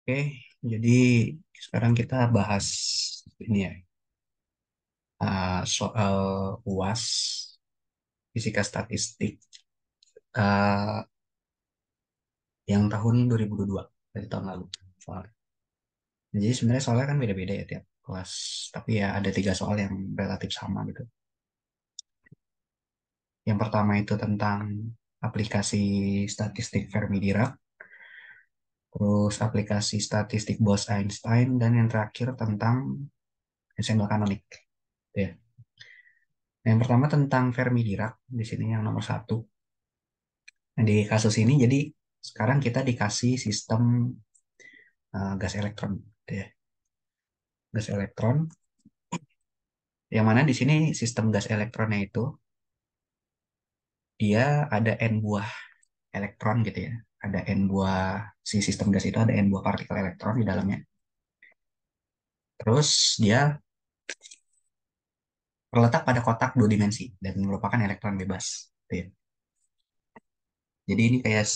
Oke, jadi sekarang kita bahas ini ya, soal UAS Fisika Statistik uh, yang tahun 2022 dari tahun lalu. Soalnya. Jadi sebenarnya soalnya kan beda-beda ya tiap kelas, tapi ya ada tiga soal yang relatif sama gitu. Yang pertama itu tentang aplikasi statistik Fermi-Dirac, terus aplikasi statistik Bose-Einstein, dan yang terakhir tentang ensemble kanonik. Ya. Yang pertama tentang Fermi-Dirac, di sini yang nomor satu. Nah, di kasus ini jadi sekarang kita dikasih sistem gas elektron, gitu ya. Gas elektron, yang mana di sini sistem gas elektronnya itu dia ada n buah elektron gitu ya. Ada n buah si sistem gas itu ada n buah partikel elektron di dalamnya. Terus dia terletak pada kotak dua dimensi dan merupakan elektron bebas, gitu ya. Jadi ini kayak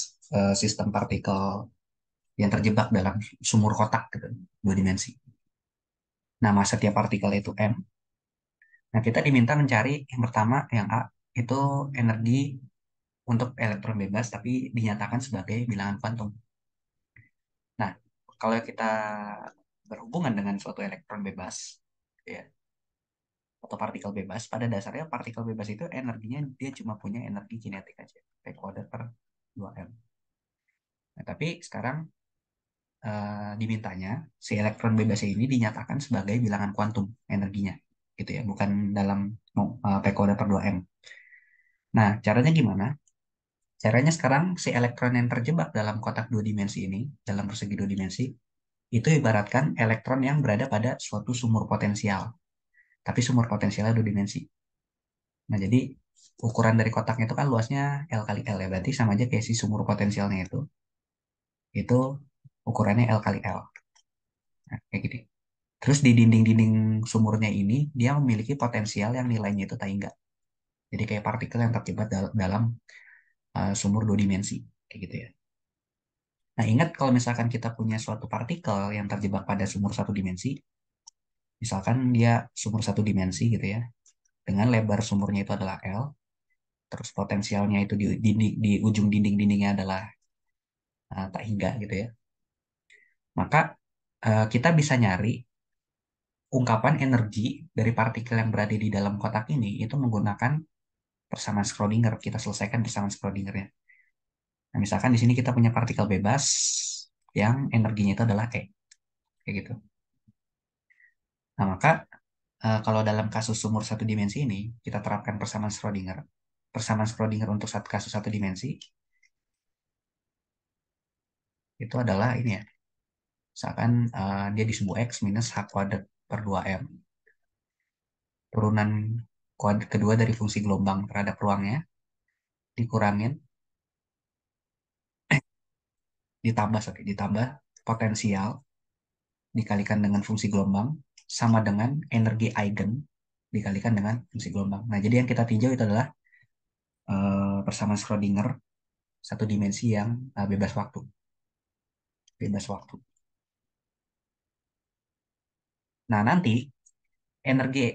sistem partikel yang terjebak dalam sumur kotak gitu, dua dimensi. Nah, masa tiap partikel itu m. Nah, kita diminta mencari yang pertama, yang A, itu energi untuk elektron bebas, tapi dinyatakan sebagai bilangan kuantum. Nah, kalau kita berhubungan dengan suatu elektron bebas, ya, atau partikel bebas, pada dasarnya partikel bebas itu energinya dia cuma punya energi kinetik aja, P kuadrat per 2M. Nah, tapi sekarang dimintanya si elektron bebas ini dinyatakan sebagai bilangan kuantum energinya, gitu ya, bukan dalam P kuadrat per 2M. Nah, caranya gimana? Caranya sekarang si elektron yang terjebak dalam kotak dua dimensi ini, dalam persegi dua dimensi, itu ibaratkan elektron yang berada pada suatu sumur potensial. Tapi sumur potensialnya dua dimensi. Nah, jadi ukuran dari kotaknya itu kan luasnya L kali L ya. Berarti sama aja kayak si sumur potensialnya itu. Itu ukurannya L kali L. Nah, kayak gitu. Terus di dinding-dinding sumurnya ini, dia memiliki potensial yang nilainya itu tak hingga. Jadi kayak partikel yang terjebak dalam sumur dua dimensi. Kayak gitu ya. Nah, ingat kalau misalkan kita punya suatu partikel yang terjebak pada sumur satu dimensi, misalkan dia sumur satu dimensi gitu ya, dengan lebar sumurnya itu adalah L, terus potensialnya itu di ujung dinding-dindingnya adalah tak hingga gitu ya, maka kita bisa nyari ungkapan energi dari partikel yang berada di dalam kotak ini itu menggunakan persamaan Schrödinger. Kita selesaikan persamaan Schrödingernya. Nah, misalkan di sini kita punya partikel bebas yang energinya itu adalah E, kayak gitu. Nah, maka kalau dalam kasus sumur satu dimensi ini, kita terapkan persamaan Schrödinger. Persamaan Schrödinger untuk satu kasus satu dimensi itu adalah ini ya. Misalkan dia di sumbu X minus H kuadrat per 2M. Turunan kedua dari fungsi gelombang terhadap ruangnya dikurangin, ditambah potensial dikalikan dengan fungsi gelombang sama dengan energi eigen dikalikan dengan fungsi gelombang. Nah, jadi yang kita tinjau itu adalah persamaan Schrödinger satu dimensi yang bebas waktu, bebas waktu. Nah, nanti energi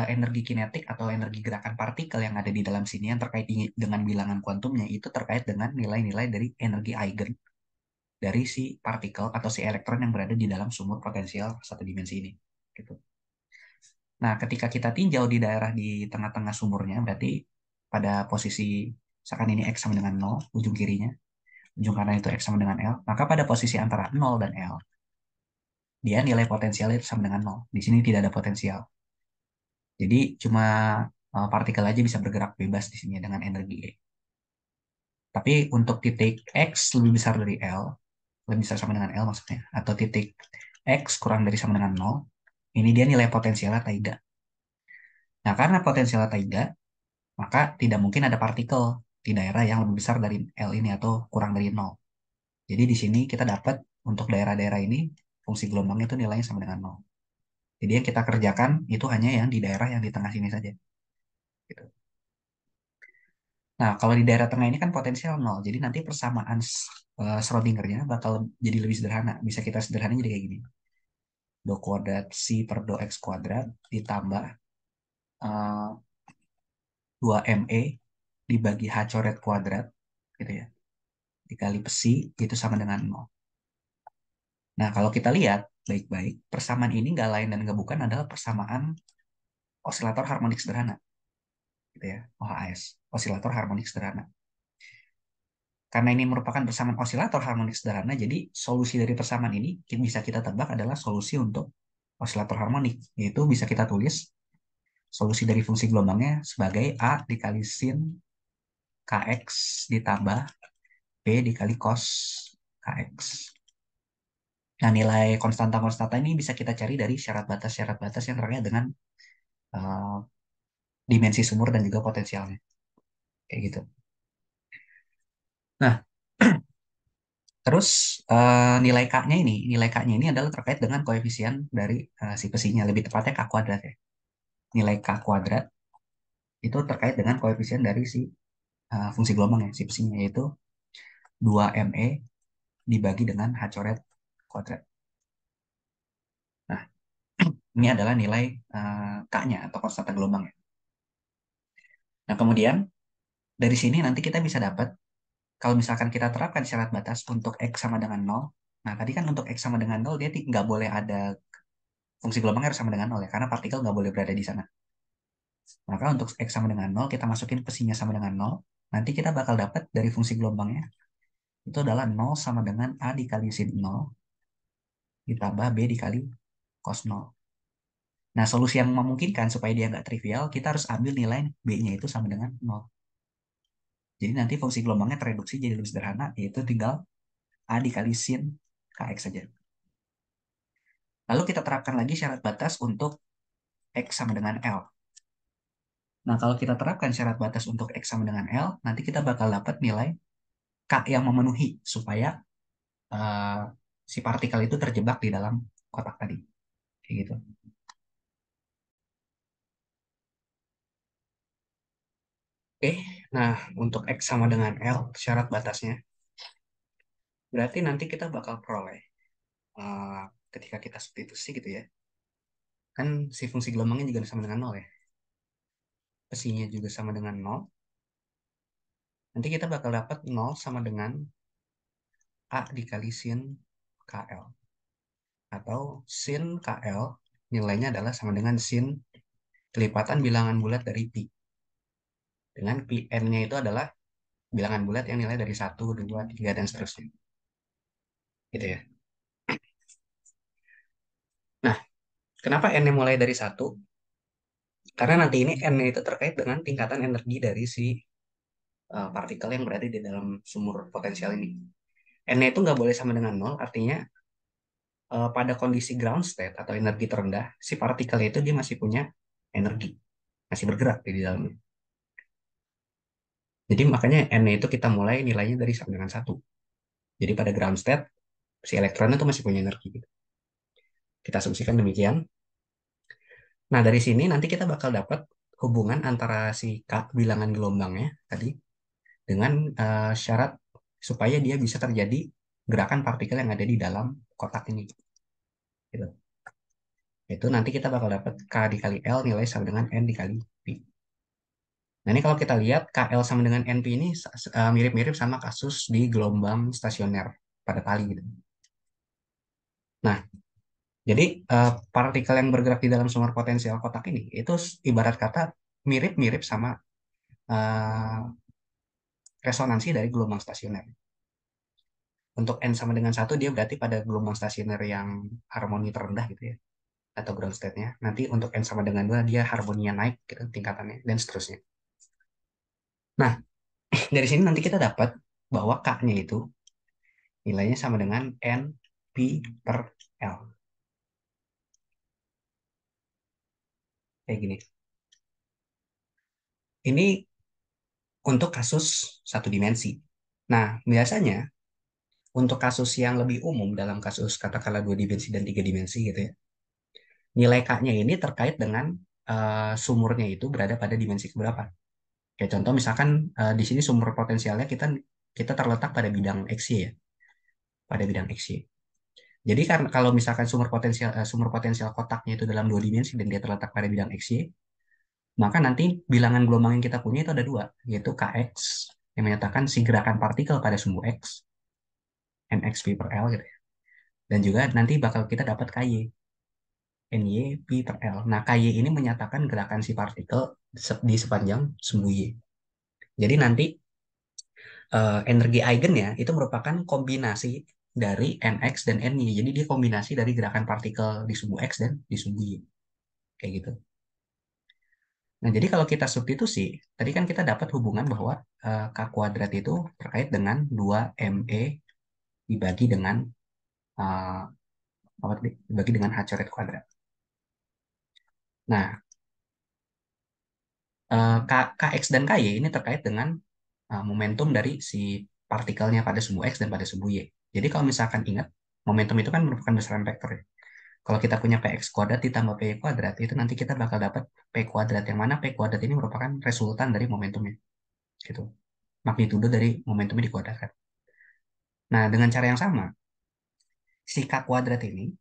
energi kinetik atau energi gerakan partikel yang ada di dalam sini yang terkait dengan bilangan kuantumnya itu terkait dengan nilai-nilai dari energi eigen dari si partikel atau si elektron yang berada di dalam sumur potensial satu dimensi ini. Gitu. Nah, ketika kita tinjau di daerah di tengah-tengah sumurnya, berarti pada posisi, misalkan ini X sama dengan 0, ujung kirinya, ujung kanan itu X sama dengan L, maka pada posisi antara 0 dan L, dia nilai potensialnya itu sama dengan 0. Di sini tidak ada potensial. Jadi cuma partikel aja bisa bergerak bebas di sini dengan energi E. Tapi untuk titik X lebih besar dari L, lebih besar sama dengan L maksudnya, atau titik X kurang dari sama dengan 0, ini dia nilai potensialnya tidak. Nah, karena potensialnya tidak, maka tidak mungkin ada partikel di daerah yang lebih besar dari L ini atau kurang dari 0. Jadi di sini kita dapat untuk daerah-daerah ini fungsi gelombang itu nilainya sama dengan 0. Jadi yang kita kerjakan itu hanya yang di daerah yang di tengah sini saja. Gitu. Nah, kalau di daerah tengah ini kan potensial nol. Jadi nanti persamaan Schrodingernya bakal jadi lebih sederhana. Bisa kita sederhanain jadi kayak gini. Do kuadrat C per do X kuadrat ditambah 2ME dibagi H coret kuadrat gitu ya. Dikali psi itu sama dengan nol. Nah, kalau kita lihat baik-baik, persamaan ini nggak lain dan nggak bukan adalah persamaan osilator harmonik sederhana gitu ya. OHS, osilator harmonik sederhana. Karena ini merupakan persamaan osilator harmonik sederhana, jadi solusi dari persamaan ini bisa kita tebak adalah solusi untuk osilator harmonik, yaitu bisa kita tulis solusi dari fungsi gelombangnya sebagai A dikali sin Kx ditambah B dikali cos Kx. Nah, nilai konstanta-konstanta ini bisa kita cari dari syarat batas yang terkait dengan uh, dimensi sumur dan juga potensialnya. Kayak gitu. Nah, terus nilai K-nya ini, nilai K-nya ini adalah terkait dengan koefisien dari si besinya, lebih tepatnya K kuadrat ya. Nilai K kuadrat itu terkait dengan koefisien dari si fungsi gelombang ya, si besinya, yaitu 2ME dibagi dengan H coret kuadrat. Nah, ini adalah nilai K-nya atau konstanta gelombang ya. Nah, kemudian dari sini nanti kita bisa dapat, kalau misalkan kita terapkan syarat batas untuk X sama dengan nol. Nah, tadi kan untuk X sama dengan nol dia nggak boleh ada fungsi gelombangnya harus sama dengan nol ya, karena partikel nggak boleh berada di sana. Maka untuk X sama dengan nol, kita masukin pesinya sama dengan nol. Nanti kita bakal dapat dari fungsi gelombangnya, itu adalah nol sama dengan A dikali sin nol, ditambah B dikali cos nol. Nah, solusi yang memungkinkan supaya dia nggak trivial, kita harus ambil nilai B-nya itu sama dengan nol. Jadi nanti fungsi gelombangnya tereduksi jadi lebih sederhana, yaitu tinggal A dikali sin Kx saja. Lalu kita terapkan lagi syarat batas untuk X sama dengan L. Nah, kalau kita terapkan syarat batas untuk X sama dengan L, nanti kita bakal dapat nilai K yang memenuhi supaya uh, si partikel itu terjebak di dalam kotak tadi. Kayak gitu. Oke, nah untuk X sama dengan L, syarat batasnya, berarti nanti kita bakal peroleh uh, ketika kita substitusi gitu ya. Kan si fungsi gelombangnya juga sama dengan nol ya. Pesinya juga sama dengan nol. Nanti kita bakal dapat nol sama dengan A dikali sin KL. Atau sin KL nilainya adalah sama dengan sin kelipatan bilangan bulat dari pi. Dengan pi n-nya itu adalah bilangan bulat yang nilai dari 1, 2, 3 dan seterusnya. Gitu ya. Nah, kenapa n-nya mulai dari 1? Karena nanti ini n-nya itu terkait dengan tingkatan energi dari si partikel yang berada di dalam sumur potensial ini. N-nya itu nggak boleh sama dengan nol, artinya pada kondisi ground state atau energi terendah, si partikel itu dia masih punya energi, masih bergerak di dalamnya. Jadi makanya n-nya itu kita mulai nilainya dari sama dengan 1. Jadi pada ground state, si elektron itu masih punya energi. Gitu. Kita asumsikan demikian. Nah, dari sini nanti kita bakal dapat hubungan antara si K bilangan gelombangnya tadi dengan syarat supaya dia bisa terjadi gerakan partikel yang ada di dalam kotak ini. Gitu. Itu nanti kita bakal dapat K dikali L nilai sama dengan N dikali P. Nah, ini kalau kita lihat KL sama dengan NP ini mirip-mirip sama kasus di gelombang stasioner pada tali gitu. Nah, jadi partikel yang bergerak di dalam sumber potensial kotak ini itu ibarat kata mirip-mirip sama eh, resonansi dari gelombang stasioner. Untuk N sama dengan 1 dia berarti pada gelombang stasioner yang harmoni terendah gitu ya atau ground state-nya. Nanti untuk N sama dengan 2 dia harmoninya naik gitu tingkatannya dan seterusnya. Nah, dari sini nanti kita dapat bahwa K-nya itu nilainya sama dengan N P per L. Kayak gini. Ini untuk kasus satu dimensi. Nah, biasanya untuk kasus yang lebih umum dalam kasus katakanlah dua dimensi dan tiga dimensi gitu ya. Nilai K-nya ini terkait dengan sumurnya itu berada pada dimensi keberapa. Kayak contoh misalkan di sini sumber potensialnya kita kita terletak pada bidang XY ya, pada bidang XY. Jadi kan kalau misalkan sumber potensial kotaknya itu dalam dua dimensi dan dia terletak pada bidang XY, maka nanti bilangan gelombang yang kita punya itu ada dua, yaitu Kx yang menyatakan si gerakan partikel pada sumbu X, mx pi per L gitu ya. Dan juga nanti bakal kita dapat Ky, ny pi per L. Nah, Ky ini menyatakan gerakan si partikel di sepanjang sumbu Y. Jadi nanti energi eigennya itu merupakan kombinasi dari nx dan ny. Jadi dia kombinasi dari gerakan partikel di sumbu X dan di sumbu Y. Kayak gitu. Nah, jadi kalau kita substitusi, tadi kan kita dapat hubungan bahwa K kuadrat itu terkait dengan 2ME dibagi dengan eh, apa tadi? Dibagi dengan H coret kuadrat. Nah, Kx dan Ky ini terkait dengan momentum dari si partikelnya pada sumbu X dan pada sumbu Y. Jadi kalau misalkan ingat, momentum itu kan merupakan besaran vektor ya. Kalau kita punya Px kuadrat ditambah Py kuadrat, itu nanti kita bakal dapat P kuadrat, yang mana P kuadrat ini merupakan resultan dari momentumnya. Gitu. Magnitudo dari momentumnya dikuadratkan. Nah, dengan cara yang sama, si K kuadrat ini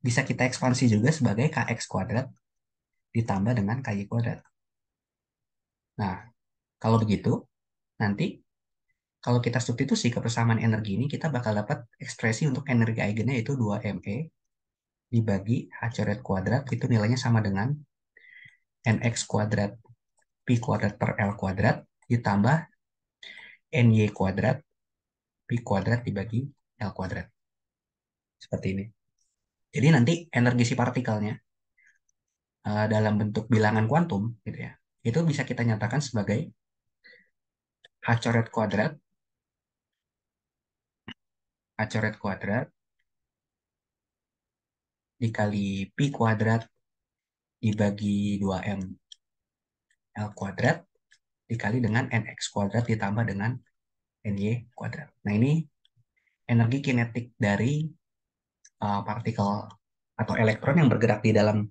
bisa kita ekspansi juga sebagai Kx kuadrat ditambah dengan Ky kuadrat. Nah, kalau begitu, nanti kalau kita substitusi ke persamaan energi ini, kita bakal dapat ekspresi untuk energi eigennya yaitu 2ME dibagi H coret kuadrat, itu nilainya sama dengan NX kuadrat Pi kuadrat per L kuadrat ditambah NY kuadrat Pi kuadrat dibagi L kuadrat. Seperti ini. Jadi nanti energi si partikelnya dalam bentuk bilangan kuantum gitu ya. Itu bisa kita nyatakan sebagai H coret kuadrat H coret kuadrat dikali pi kuadrat dibagi 2m L kuadrat dikali dengan nx kuadrat ditambah dengan ny kuadrat. Nah, ini energi kinetik dari partikel atau elektron yang bergerak di dalam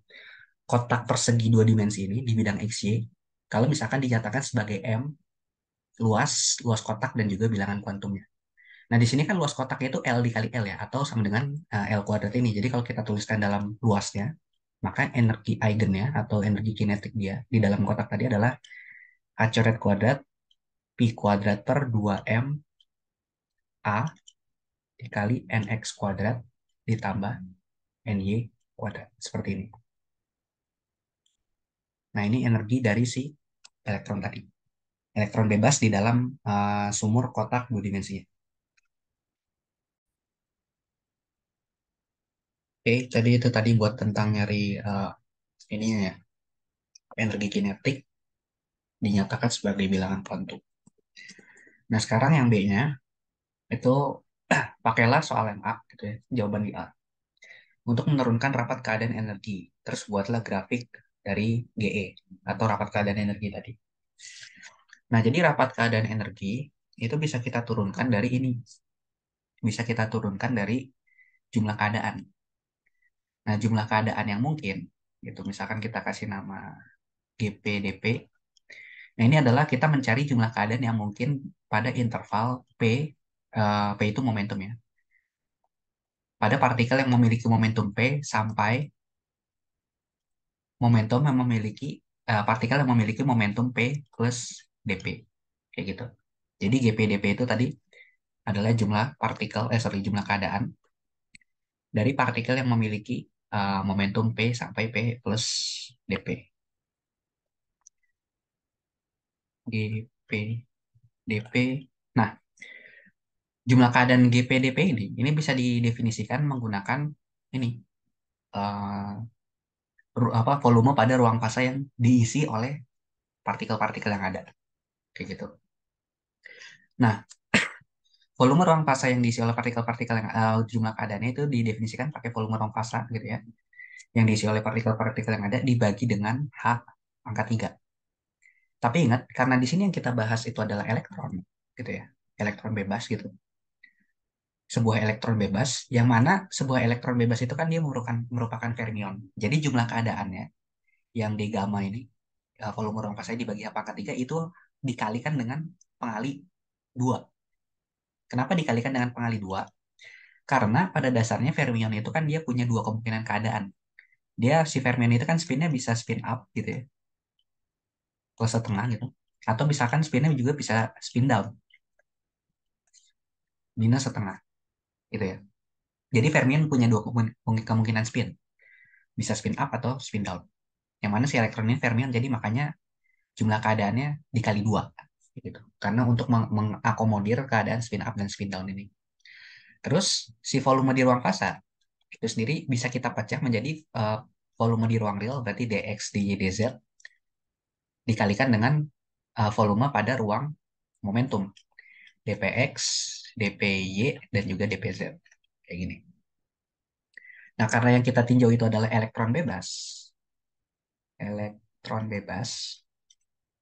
kotak persegi dua dimensi ini di bidang XY. Kalau misalkan dinyatakan sebagai M, luas kotak dan juga bilangan kuantumnya. Nah, di sini kan luas kotaknya itu L dikali L ya, atau sama dengan L kuadrat ini. Jadi kalau kita tuliskan dalam luasnya, maka energi eigennya atau energi kinetik dia di dalam kotak tadi adalah H coret kuadrat Pi kuadrat per 2M A dikali NX kuadrat ditambah NY kuadrat. Seperti ini. Nah, ini energi dari si elektron tadi. Elektron bebas di dalam sumur kotak dua dimensinya. Oke, jadi itu tadi buat tentang nyari ini ya, energi kinetik dinyatakan sebagai bilangan kuantum. Nah, sekarang yang B-nya itu pakailah soal yang A gitu ya, jawaban di A. Untuk menurunkan rapat keadaan energi, terus buatlah grafik dari GE atau rapat keadaan energi tadi. Nah, jadi rapat keadaan energi itu bisa kita turunkan dari ini. Bisa kita turunkan dari jumlah keadaan. Nah, jumlah keadaan yang mungkin gitu. Misalkan kita kasih nama GPDP. Nah, ini adalah kita mencari jumlah keadaan yang mungkin pada interval P, P itu momentum ya, pada partikel yang memiliki momentum P sampai momentum yang memiliki partikel yang memiliki momentum P plus dP. Kayak gitu. Jadi GPdP itu tadi adalah jumlah partikel, jumlah keadaan dari partikel yang memiliki momentum P sampai P plus dP. GPdP. Nah, jumlah keadaan GPdP ini bisa didefinisikan menggunakan ini eh, apa volume pada ruang fasa yang diisi oleh partikel-partikel yang ada kayak gitu. Nah, volume ruang fasa yang diisi oleh partikel-partikel yang jumlah keadaannya itu didefinisikan pakai volume ruang fasa gitu ya. Yang diisi oleh partikel-partikel yang ada dibagi dengan H pangkat 3. Tapi ingat, karena di sini yang kita bahas itu adalah elektron gitu ya. Elektron bebas gitu. Sebuah elektron bebas yang mana sebuah elektron bebas itu kan dia merupakan fermion. Jadi jumlah keadaannya yang di gamma ini volume ruang fasa dibagi H pangkat 3 itu dikalikan dengan pengali 2. Kenapa dikalikan dengan pengali 2? Karena pada dasarnya fermion itu kan dia punya dua kemungkinan keadaan. Dia si fermion itu kan spinnya bisa spin up gitu ya, plus setengah gitu. Atau misalkan spinnya juga bisa spin down, minus setengah gitu ya. Jadi fermion punya dua kemungkinan spin, bisa spin up atau spin down. Yang mana si elektron ini fermion, jadi makanya jumlah keadaannya dikali 2 gitu. Karena untuk mengakomodir keadaan spin up dan spin down ini. Terus si volume di ruang fasa itu sendiri bisa kita pecah menjadi volume di ruang real berarti dx dy dz dikalikan dengan volume pada ruang momentum dpx, dpy dan juga dpz kayak gini. Nah, karena yang kita tinjau itu adalah elektron bebas,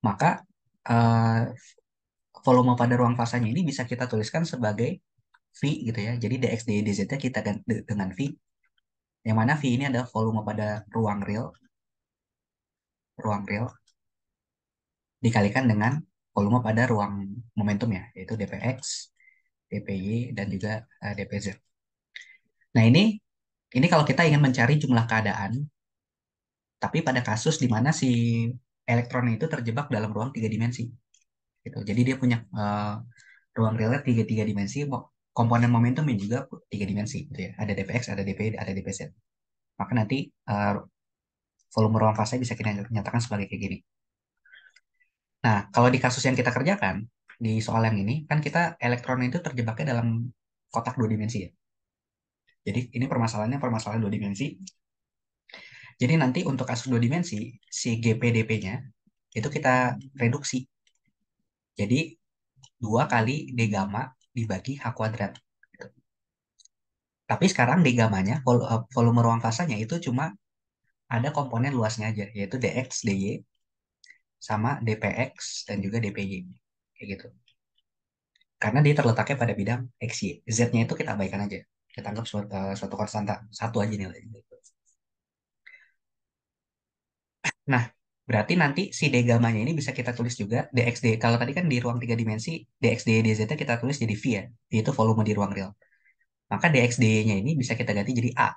maka eh, volume pada ruang fasanya ini bisa kita tuliskan sebagai V gitu ya. Jadi dx dy dz kita ganti dengan V, yang mana V ini adalah volume pada ruang real dikalikan dengan volume pada ruang momentum ya, yaitu dpx, dpy, dan juga dpz. Nah, ini kalau kita ingin mencari jumlah keadaan, tapi pada kasus di mana si elektron itu terjebak dalam ruang tiga dimensi. Gitu. Jadi dia punya ruang realnya tiga dimensi, komponen momentumnya juga tiga dimensi. Gitu ya. Ada dpx, ada dpy, ada dpz. Maka nanti volume ruang fase bisa kita nyatakan sebagai kayak gini. Nah, kalau di kasus yang kita kerjakan, di soal yang ini, kan kita elektron itu terjebaknya dalam kotak dua dimensi ya. Jadi ini permasalahannya permasalahan dua dimensi. Jadi nanti untuk kasus dua dimensi, si GPDP-nya itu kita reduksi. Jadi 2 kali D gamma dibagi H kuadrat. Tapi sekarang D gammanya, volume ruang fasanya itu cuma ada komponen luasnya aja, yaitu dx, dy, sama dpx, dan juga dpy. Kayak gitu. Karena dia terletaknya pada bidang XY. Z-nya itu kita abaikan aja. Kita anggap suatu konstanta. Satu aja nilainya. Nah, berarti nanti si D gamanya ini bisa kita tulis juga dxd. Kalau tadi kan di ruang tiga dimensi, dxd dz kita tulis jadi V ya. Yaitu volume di ruang real. Maka dxd-nya ini bisa kita ganti jadi A.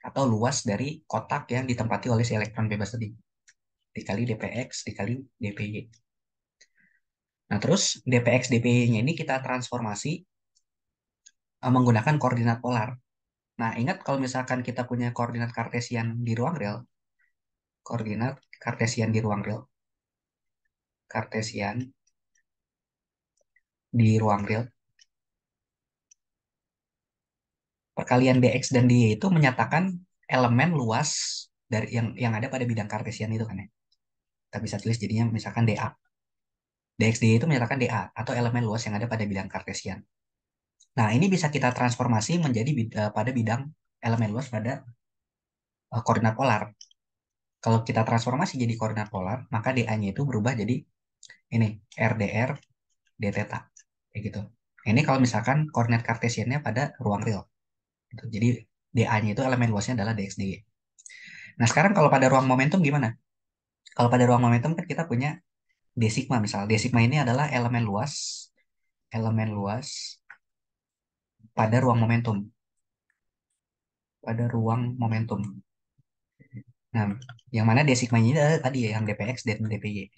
Atau luas dari kotak yang ditempati oleh si elektron bebas tadi. Dikali dpx, dikali dpy. Nah, terus dpx, dpy-nya ini kita transformasi menggunakan koordinat polar. Nah, ingat kalau misalkan kita punya koordinat kartesian di ruang real, koordinat kartesian di ruang real, kartesian di ruang real, perkalian dx dan dy itu menyatakan elemen luas dari yang ada pada bidang kartesian itu kan ya. Kita bisa tulis jadinya misalkan dA. Dx dy itu menyatakan dA atau elemen luas yang ada pada bidang kartesian. Nah, ini bisa kita transformasi menjadi pada bidang elemen luas pada koordinat polar. Kalau kita transformasi jadi koordinat polar, maka dA-nya itu berubah jadi ini RdR d theta kayak gitu. Ini kalau misalkan koordinat kartesiannya pada ruang real. Gitu. Jadi dA-nya itu elemen luasnya adalah dx dy. Nah, sekarang kalau pada ruang momentum gimana? Kalau pada ruang momentum kan kita punya d sigma misal. D sigma ini adalah elemen luas pada ruang momentum. Pada ruang momentum. Nah, yang mana d sigma ini adalah tadi ya, yang dpx dan dpy.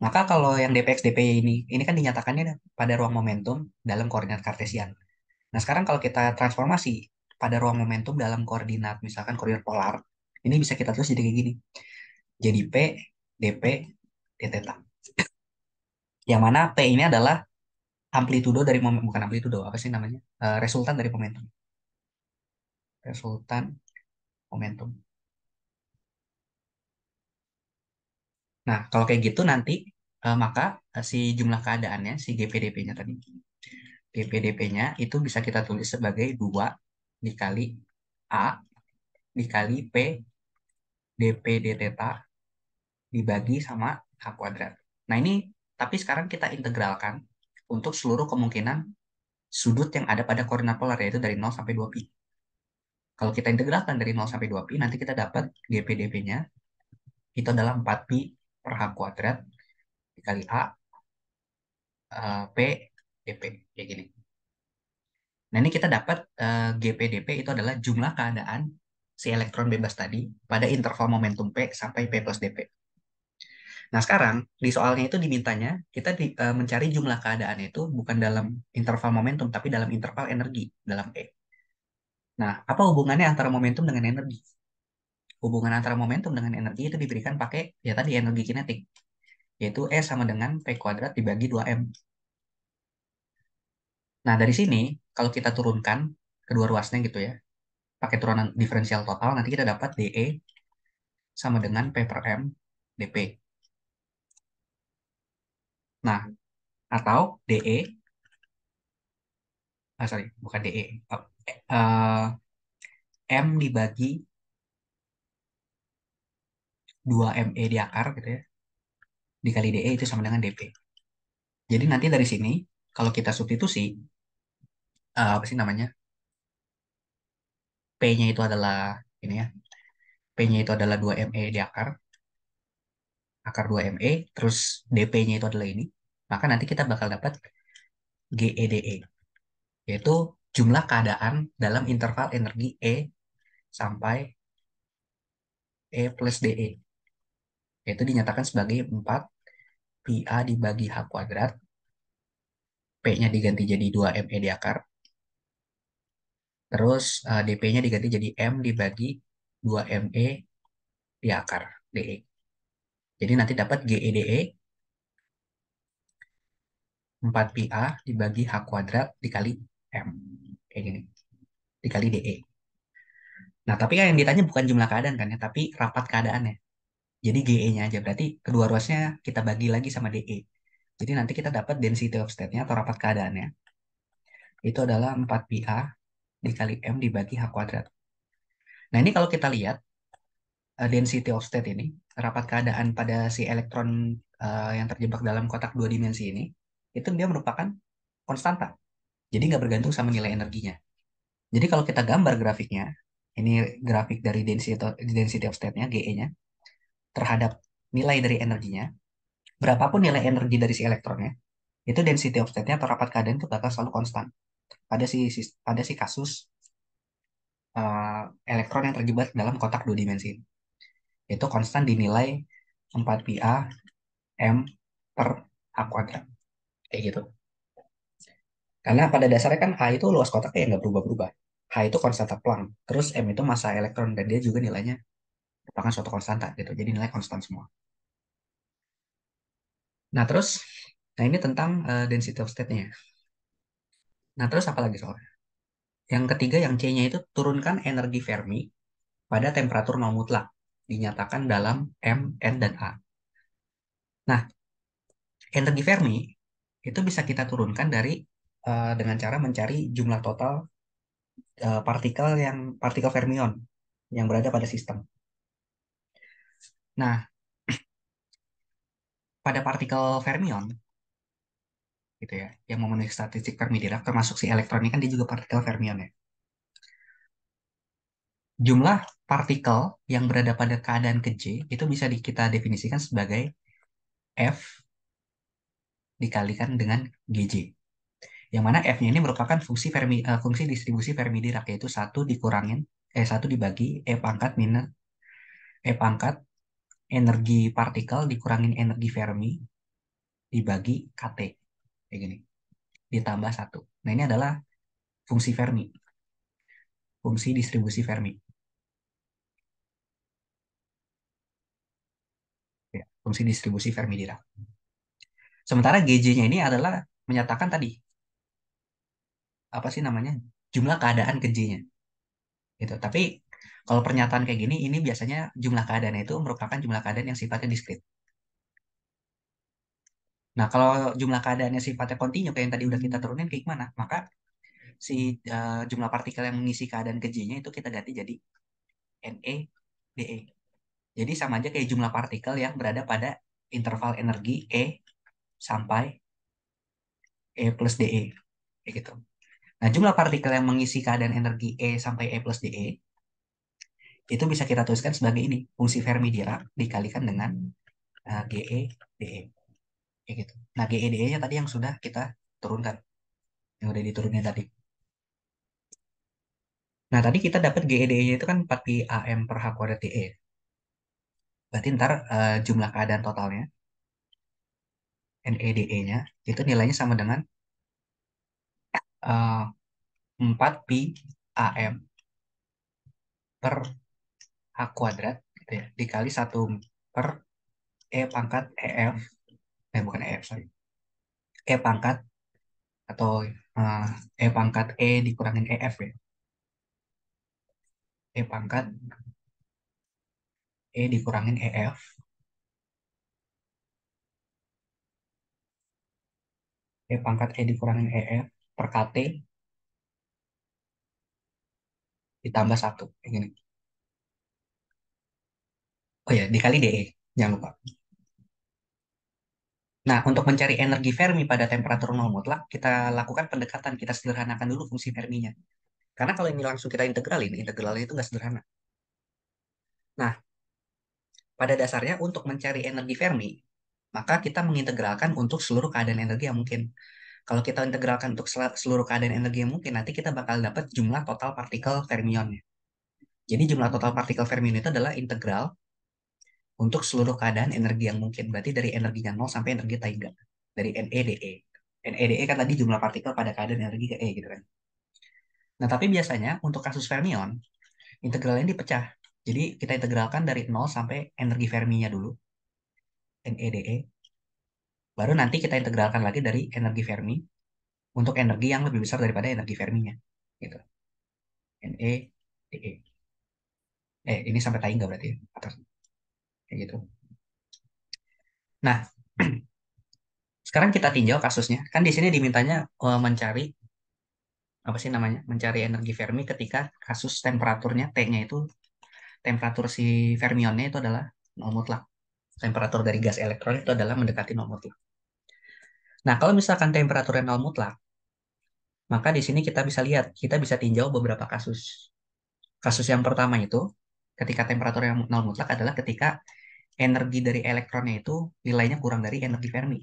Maka kalau yang dpx dpy ini kan dinyatakannya pada ruang momentum dalam koordinat kartesian. Nah, sekarang kalau kita transformasi pada ruang momentum dalam koordinat, misalkan koordinat polar, ini bisa kita tulis jadi kayak gini. Jadi P, dP, d theta. Yang mana P ini adalah amplitudo dari momentum, bukan amplitudo, apa sih namanya? Resultan dari momentum. Resultan momentum. Nah, kalau kayak gitu nanti, maka si jumlah keadaannya, si GPDP-nya tadi, GPDP-nya itu bisa kita tulis sebagai 2 dikali A dikali P dP d theta dibagi sama H kuadrat. Nah, ini tapi sekarang kita integralkan untuk seluruh kemungkinan sudut yang ada pada koordinat polar, yaitu dari 0 sampai 2pi. Kalau kita integralkan dari 0 sampai 2pi, nanti kita dapat GPDP-nya itu adalah 4pi per H kuadrat dikali A, P, dP. Kayak gini. Nah, ini kita dapat GPdP itu adalah jumlah keadaan si elektron bebas tadi pada interval momentum P sampai P plus dP. Nah, sekarang di soalnya itu dimintanya kita mencari jumlah keadaan itu bukan dalam interval momentum, tapi dalam interval energi, dalam E. Nah, apa hubungannya antara momentum dengan energi? Hubungan antara momentum dengan energi itu diberikan pakai ya tadi energi kinetik, yaitu E sama dengan P kuadrat dibagi 2M. Nah, dari sini kalau kita turunkan kedua ruasnya gitu ya, pakai turunan diferensial total, nanti kita dapat dE sama dengan P per M dP. Nah, atau dE, sorry, bukan dE, eh, M dibagi 2ME di akar gitu ya, dikali dE itu sama dengan dP. Jadi nanti dari sini, kalau kita substitusi, apa sih namanya, P-nya itu adalah, ini ya, P-nya itu adalah 2ME di akar, akar 2ME, terus dP-nya itu adalah ini, maka nanti kita bakal dapat GEDE, yaitu jumlah keadaan dalam interval energi E sampai E plus DE, yaitu dinyatakan sebagai 4 pi A dibagi H kuadrat, P-nya diganti jadi 2ME di akar, terus DP-nya diganti jadi M dibagi 2ME di akar DE. Jadi nanti dapat GEDE 4 pi A dibagi H kuadrat dikali M. Kayak gini, dikali DE. Nah, tapi kan yang ditanya bukan jumlah keadaan kan ya, tapi rapat keadaannya. Jadi GE-nya aja, berarti kedua ruasnya kita bagi lagi sama DE. Jadi nanti kita dapat density of state-nya atau rapat keadaannya. Itu adalah 4 pi A dikali M dibagi H kuadrat. Nah, ini kalau kita lihat density of state ini, rapat keadaan pada si elektron yang terjebak dalam kotak dua dimensi ini, itu dia merupakan konstanta. Jadi nggak bergantung sama nilai energinya. Jadi kalau kita gambar grafiknya, ini grafik dari density of state-nya, GE-nya, terhadap nilai dari energinya, berapapun nilai energi dari si elektronnya, itu density of state-nya atau rapat keadaan itu bakal selalu konstan. Pada si kasus uh, elektron yang terjebak dalam kotak dua dimensi. Itu konstan dinilai 4 pi A M per A kuadrat. Kayak gitu. Karena pada dasarnya kan H itu luas kotaknya yang nggak berubah-berubah. H itu konstanta Planck. Terus M itu massa elektron. Dan dia juga nilainya merupakan suatu konstanta gitu. Jadi nilai konstan semua. Nah terus, nah ini tentang density of state-nya. Nah terus apa lagi soalnya? Yang ketiga yang C-nya itu turunkan energi Fermi pada temperatur nol mutlak. Dinyatakan dalam M, N, dan A. Nah, energi Fermi itu bisa kita turunkan dengan cara mencari jumlah total partikel fermion yang berada pada sistem. Nah, pada partikel fermion gitu ya, yang memenuhi statistik Fermi-Dirac termasuk si elektron ini kan dia juga partikel fermion ya. Jumlah partikel yang berada pada keadaan ke J itu bisa kita definisikan sebagai F dikalikan dengan GJ. Yang mana F-nya ini merupakan fungsi distribusi Fermi-Dirac yaitu satu dibagi E pangkat minus E pangkat energi partikel dikurangin energi Fermi dibagi KT. Kayak gini. Ditambah satu. Nah, ini adalah fungsi Fermi. Fungsi distribusi Fermi. Ya, fungsi distribusi Fermi Dirac. Sementara GJ-nya ini adalah menyatakan tadi, apa sih namanya? Jumlah keadaan ke J-nya. Gitu. Tapi kalau pernyataan kayak gini, ini biasanya jumlah keadaan itu merupakan jumlah keadaan yang sifatnya diskrit. Nah, kalau jumlah keadaannya sifatnya kontinu, kayak yang tadi udah kita turunin, kayak gimana? Maka si jumlah partikel yang mengisi keadaan ke J-nya itu kita ganti jadi NE, DE. Jadi sama aja kayak jumlah partikel yang berada pada interval energi E sampai E plus DE. Kayak gitu. Nah, jumlah partikel yang mengisi keadaan energi E sampai E plus DE itu bisa kita tuliskan sebagai ini, fungsi Fermi Dirac dikalikan dengan GE DE. kayak gitu. Nah, GEDE-nya tadi yang sudah kita turunkan, yang udah diturunin tadi. Nah, tadi kita dapat GEDE-nya itu kan 4 pi AM per H kuadrat DE. Berarti ntar jumlah keadaan totalnya, NEDE-nya, itu nilainya sama dengan 4 pi AM per H kuadrat, gitu ya, dikali 1 per E pangkat EF, bukan EF, sorry. E pangkat, atau eh, E pangkat E dikurangin EF ya. E pangkat E dikurangin EF, E pangkat E dikurangin EF per KT ditambah satu. Kayak gini. Oh ya, dikali DE. Jangan lupa. Nah, untuk mencari energi Fermi pada temperatur nol mutlak, kita lakukan pendekatan, kita sederhanakan dulu fungsi Ferminya. Karena kalau ini langsung kita integralin, integralnya itu nggak sederhana. Nah, pada dasarnya untuk mencari energi Fermi, maka kita mengintegralkan untuk seluruh keadaan energi yang mungkin. Kalau kita integralkan untuk seluruh keadaan energi yang mungkin, nanti kita bakal dapat jumlah total partikel fermionnya. Jadi jumlah total partikel fermion itu adalah integral untuk seluruh keadaan energi yang mungkin. Berarti dari energinya nol sampai energi Taiga. Dari NEDE. NEDE kan tadi jumlah partikel pada keadaan energi ke E gitu kan. Nah, tapi biasanya untuk kasus fermion, integralnya dipecah. Jadi kita integralkan dari nol sampai energi ferminya dulu, NEDE. Baru nanti kita integralkan lagi dari energi Fermi untuk energi yang lebih besar daripada energi Ferminya. Gitu. NEDE. Ini sampai Taiga berarti ya, atas. Kayak gitu. Nah, sekarang kita tinjau kasusnya. Kan di sini dimintanya mencari apa sih namanya? Mencari energi Fermi ketika kasus temperaturnya T-nya itu temperatur si fermionnya itu adalah nol mutlak. Temperatur dari gas elektron itu adalah mendekati nol mutlak. Nah, kalau misalkan temperaturnya nol mutlak, maka di sini kita bisa lihat, kita bisa tinjau beberapa kasus. Kasus yang pertama itu, ketika temperatur yang nol mutlak adalah ketika energi dari elektronnya itu nilainya kurang dari energi Fermi.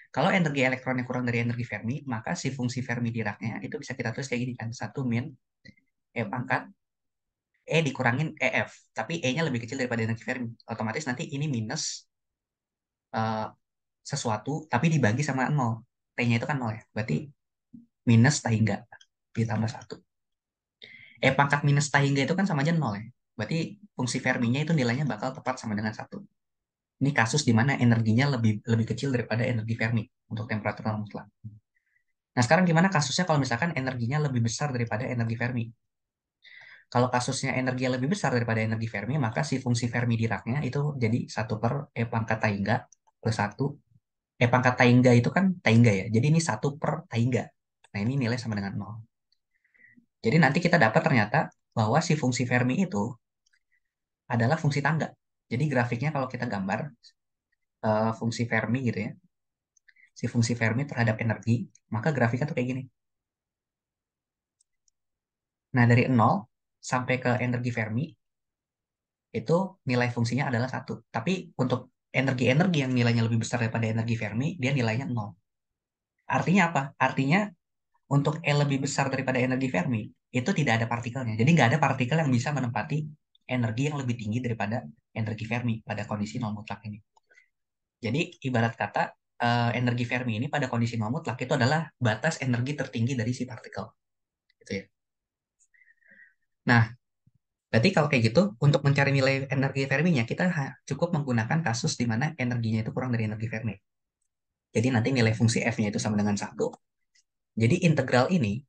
Kalau energi elektronnya kurang dari energi Fermi, maka si fungsi Fermi Diracnya itu bisa kita tulis kayak gini kan, satu min E pangkat E dikurangin EF, tapi E-nya lebih kecil daripada energi Fermi. Otomatis nanti ini minus eh, sesuatu, tapi dibagi sama nol. T-nya itu kan nol ya, berarti minus tahingga ditambah satu. E pangkat minus tahingga itu kan sama aja nol ya. Berarti fungsi Ferminya itu nilainya bakal tepat sama dengan satu. Ini kasus di mana energinya lebih lebih kecil daripada energi Fermi untuk temperatur mutlak. Nah, sekarang gimana kasusnya kalau misalkan energinya lebih besar daripada energi Fermi? Kalau kasusnya energi yang lebih besar daripada energi Fermi, maka si fungsi Fermi Diracnya itu jadi satu per E pangkat Taingga plus satu. E pangkat Taingga itu kan Taingga ya. Jadi ini satu per Taingga. Nah, ini nilai sama dengan nol. Jadi nanti kita dapat ternyata bahwa si fungsi Fermi itu adalah fungsi tangga. Jadi grafiknya kalau kita gambar fungsi Fermi gitu ya, si fungsi Fermi terhadap energi, maka grafiknya tuh kayak gini. Nah, dari nol sampai ke energi Fermi, itu nilai fungsinya adalah satu. Tapi untuk energi-energi yang nilainya lebih besar daripada energi Fermi, dia nilainya nol. Artinya apa? Artinya untuk E lebih besar daripada energi Fermi, itu tidak ada partikelnya. Jadi nggak ada partikel yang bisa menempati energi yang lebih tinggi daripada energi Fermi pada kondisi nol mutlak ini. Jadi ibarat kata energi Fermi ini pada kondisi nol mutlak itu adalah batas energi tertinggi dari si partikel. Gitu ya. Nah, berarti kalau kayak gitu, untuk mencari nilai energi Ferminya, kita cukup menggunakan kasus di mana energinya itu kurang dari energi Fermi. Jadi nanti nilai fungsi F-nya itu sama dengan satu. Jadi integral ini,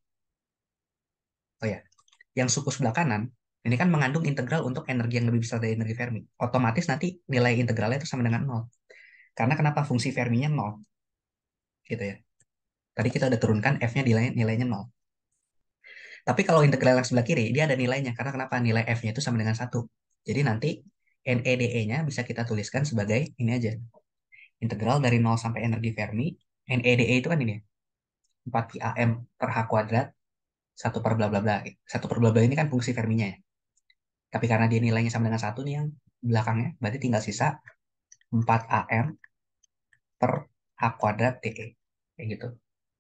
oh ya, yang suku sebelah kanan, ini kan mengandung integral untuk energi yang lebih besar dari energi Fermi. Otomatis nanti nilai integralnya itu sama dengan nol. Karena kenapa fungsi Ferminya nol, gitu ya. Tadi kita udah turunkan F-nya nilainya nol. Tapi kalau integral yang sebelah kiri, dia ada nilainya. Karena kenapa? Nilai F-nya itu sama dengan satu. Jadi nanti NEDE-nya bisa kita tuliskan sebagai ini aja. Integral dari nol sampai energi Fermi. NEDE itu kan ini, 4 pi AM per H kuadrat, satu per bla bla bla. Satu per bla bla ini kan fungsi Ferminya ya. Tapi karena dia nilainya sama dengan satu nih yang belakangnya, berarti tinggal sisa 4 AM per H kuadrat DE. Kayak gitu.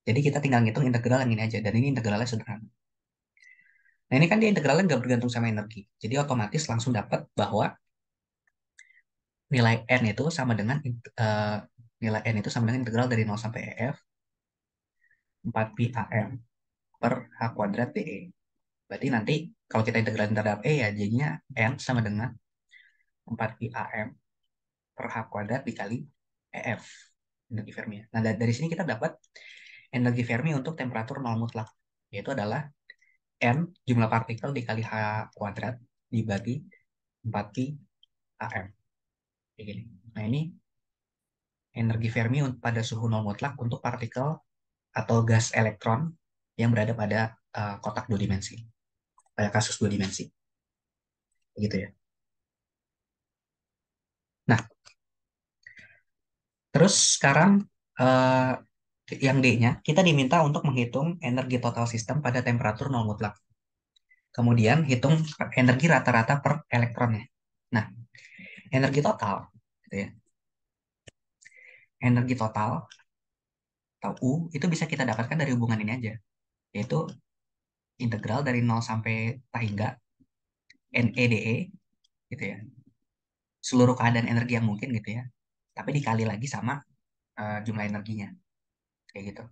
Jadi kita tinggal ngitung integral yang ini aja. Dan ini integralnya sederhana. Nah ini kan dia integralnya nggak bergantung sama energi. Jadi otomatis langsung dapat bahwa nilai N itu sama dengan nilai N itu sama dengan integral dari 0 sampai EF 4 pi AM per H kuadrat DE. Berarti nanti kalau kita integralin terhadap E ya jadinya N sama dengan 4 pi AM per H kuadrat dikali EF, energi Fermi. Nah dari sini kita dapat energi Fermi untuk temperatur nol mutlak, yaitu adalah N jumlah partikel dikali H kuadrat dibagi 4 pi AM. Kayak gini. Nah ini energi Fermi pada suhu nol mutlak untuk partikel atau gas elektron yang berada pada kotak dua dimensi, pada kasus dua dimensi. Begitu ya. Nah, terus sekarang eh, yang D-nya, kita diminta untuk menghitung energi total sistem pada temperatur nol mutlak. Kemudian hitung energi rata-rata per elektronnya. Nah, energi total, gitu ya. Energi total atau U itu bisa kita dapatkan dari hubungan ini aja, yaitu integral dari nol sampai tahingga NEDE, gitu ya. Seluruh keadaan energi yang mungkin gitu ya. Tapi dikali lagi sama jumlah energinya, kayak gitu.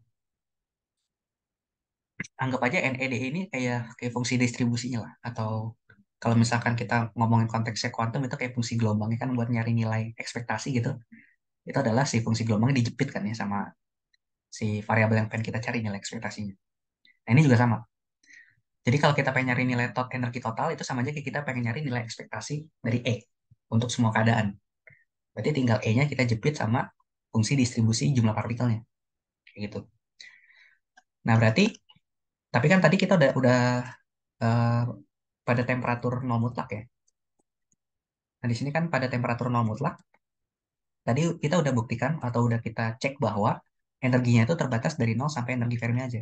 Anggap aja NEDE ini kayak kayak fungsi distribusinya lah, atau kalau misalkan kita ngomongin konteksnya kuantum itu kayak fungsi gelombangnya kan buat nyari nilai ekspektasi gitu. Itu adalah si fungsi gelombang dijepit kan ya sama si variabel yang pengen kita cari nilai ekspektasinya. Nah ini juga sama. Jadi kalau kita pengen nyari nilai energi total itu sama aja kayak kita pengen nyari nilai ekspektasi dari E untuk semua keadaan. Berarti tinggal E-nya kita jepit sama fungsi distribusi jumlah partikelnya. Kayak gitu. Nah berarti, tapi kan tadi kita udah eh, pada temperatur nol mutlak ya. Nah di sini kan pada temperatur nol mutlak, tadi kita udah buktikan atau udah kita cek bahwa energinya itu terbatas dari nol sampai energi Fermi aja.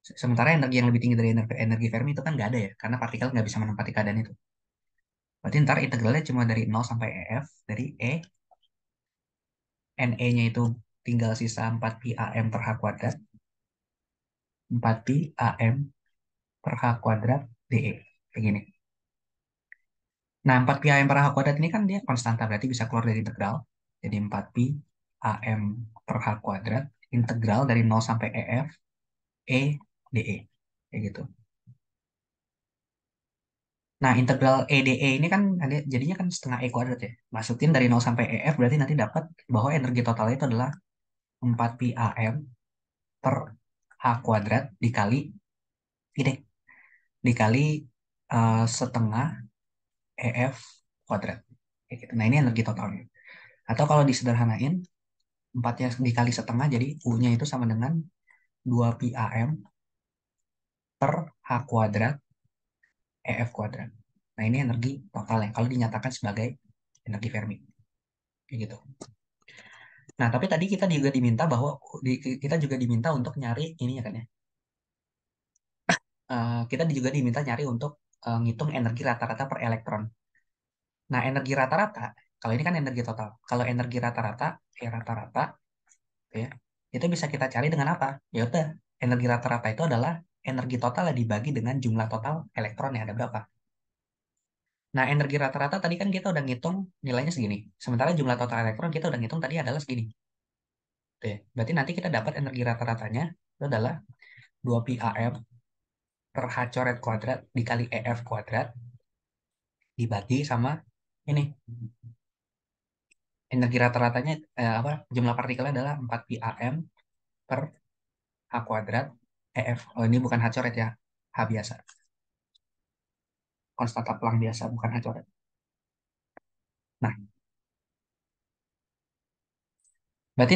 Sementara energi yang lebih tinggi dari energi Fermi itu kan nggak ada ya, karena partikel nggak bisa menempati keadaan itu. Berarti ntar integralnya cuma dari nol sampai EF, dari E, NE-nya itu tinggal sisa 4 pi AM per H kuadrat, 4 pi AM per H kuadrat DE. Begini. Nah, 4 pi AM per H kuadrat ini kan dia konstanta, berarti bisa keluar dari integral. Jadi 4 pi AM per H kuadrat, integral dari nol sampai EF, E, DE. Kayak gitu. Nah, integral EDE ini kan jadinya kan setengah E kuadrat ya. Masukin dari nol sampai EF berarti nanti dapat bahwa energi totalnya itu adalah 4 pi AM per H kuadrat dikali gini, dikali setengah EF kuadrat. Kayak gitu. Nah, ini energi totalnya. Atau kalau disederhanain, 4-nya dikali setengah jadi U-nya itu sama dengan 2 pi AM per H kuadrat EF kuadrat. Nah, ini energi totalnya kalau dinyatakan sebagai energi Fermi. Kayak gitu. Nah, tapi tadi kita juga diminta bahwa kita juga diminta untuk nyari ini ya kan ya. Kita juga diminta nyari untuk ngitung energi rata-rata per elektron. Nah, energi rata-rata, kalau ini kan energi total. Kalau energi rata-rata, rata-rata, ya, itu bisa kita cari dengan apa? Ya udah, energi rata-rata itu adalah energi total yang dibagi dengan jumlah total elektron yang ada berapa. Nah, energi rata-rata tadi kan kita udah ngitung nilainya segini. Sementara jumlah total elektron kita udah ngitung tadi adalah segini. Tuh ya. Berarti nanti kita dapat energi rata-ratanya itu adalah 2 pi AM per H coret kuadrat dikali EF kuadrat dibagi sama ini. Energi rata-ratanya apa? Jumlah partikelnya adalah 4 pi AM per H kuadrat EF. Oh, ini bukan H coret ya. H biasa. Konstanta Planck biasa, bukan H coret. Nah, berarti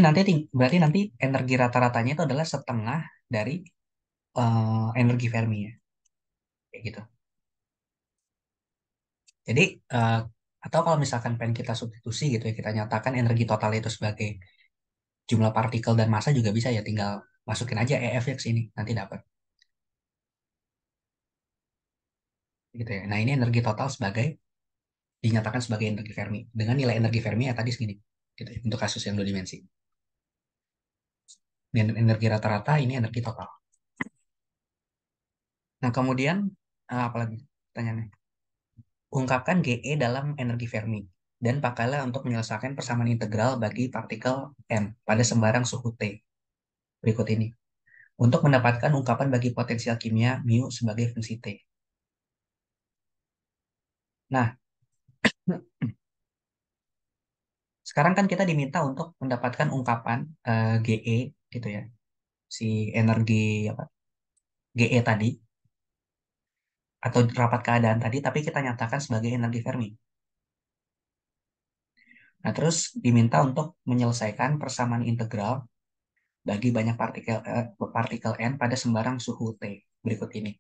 nanti energi rata-ratanya itu adalah setengah dari energi Fermi ya. Kayak gitu. Jadi eh, atau kalau misalkan pengen kita substitusi gitu ya, kita nyatakan energi total itu sebagai jumlah partikel dan massa juga bisa ya, tinggal masukin aja EF ya ke sini, nanti dapat gitu ya. Nah, ini energi total sebagai dinyatakan sebagai energi Fermi dengan nilai energi Fermi ya tadi segini. gitu ya, untuk kasus yang dua dimensi. Dan energi rata-rata ini energi total. Nah, kemudian apa lagi pertanyaannya? Ungkapkan GE dalam energi Fermi dan pakailah untuk menyelesaikan persamaan integral bagi partikel M pada sembarang suhu T berikut ini untuk mendapatkan ungkapan bagi potensial kimia mu sebagai fungsi T. Nah, sekarang kan kita diminta untuk mendapatkan ungkapan GE gitu ya, si energi apa GE tadi atau rapat keadaan tadi, tapi kita nyatakan sebagai energi Fermi. Nah, terus diminta untuk menyelesaikan persamaan integral bagi banyak partikel n pada sembarang suhu T berikut ini.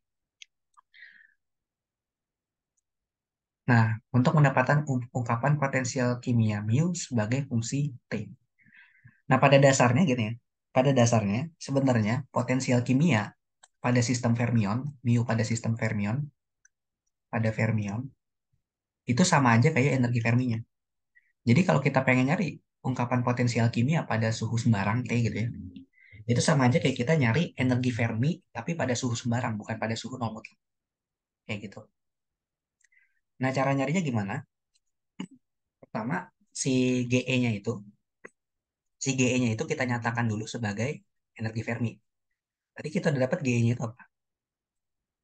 Nah, untuk mendapatkan ungkapan potensial kimia mu sebagai fungsi T. Nah, pada dasarnya gitu ya. Pada dasarnya sebenarnya potensial kimia pada sistem fermion, mu pada sistem fermion, pada fermion itu sama aja kayak energi ferminya. Jadi kalau kita pengen nyari ungkapan potensial kimia pada suhu sembarang kayak gitu ya. Itu sama aja kayak kita nyari energi Fermi tapi pada suhu sembarang bukan pada suhu nol mutlak. Kayak gitu. Nah, cara nyarinya gimana? Pertama, si GE-nya itu, si GE-nya itu kita nyatakan dulu sebagai energi Fermi. Tadi kita udah dapat GE-nya itu apa?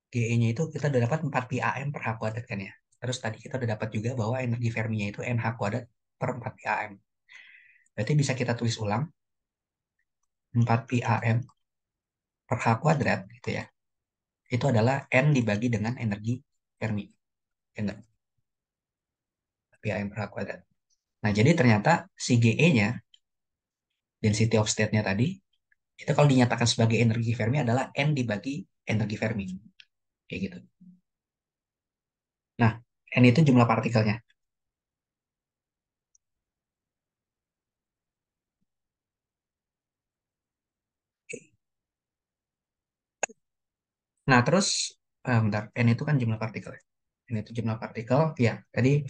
GE-nya itu kita udah dapat 4 pi AM per H kuadrat kan ya. Terus tadi kita udah dapat juga bahwa energi Ferminya itu NH kuadrat per 4 pi AM. Berarti bisa kita tulis ulang 4 pi AM per H kuadrat gitu ya. Itu adalah N dibagi dengan energi Fermi. Ya enggak? Pi AM per H kuadrat. Nah, jadi ternyata si GE-nya, density of state-nya tadi, itu kalau dinyatakan sebagai energi Fermi adalah N dibagi energi Fermi. Kayak gitu. Nah, N itu jumlah partikelnya. Nah, terus, bentar, N itu kan jumlah partikel. N itu jumlah partikel, ya, tadi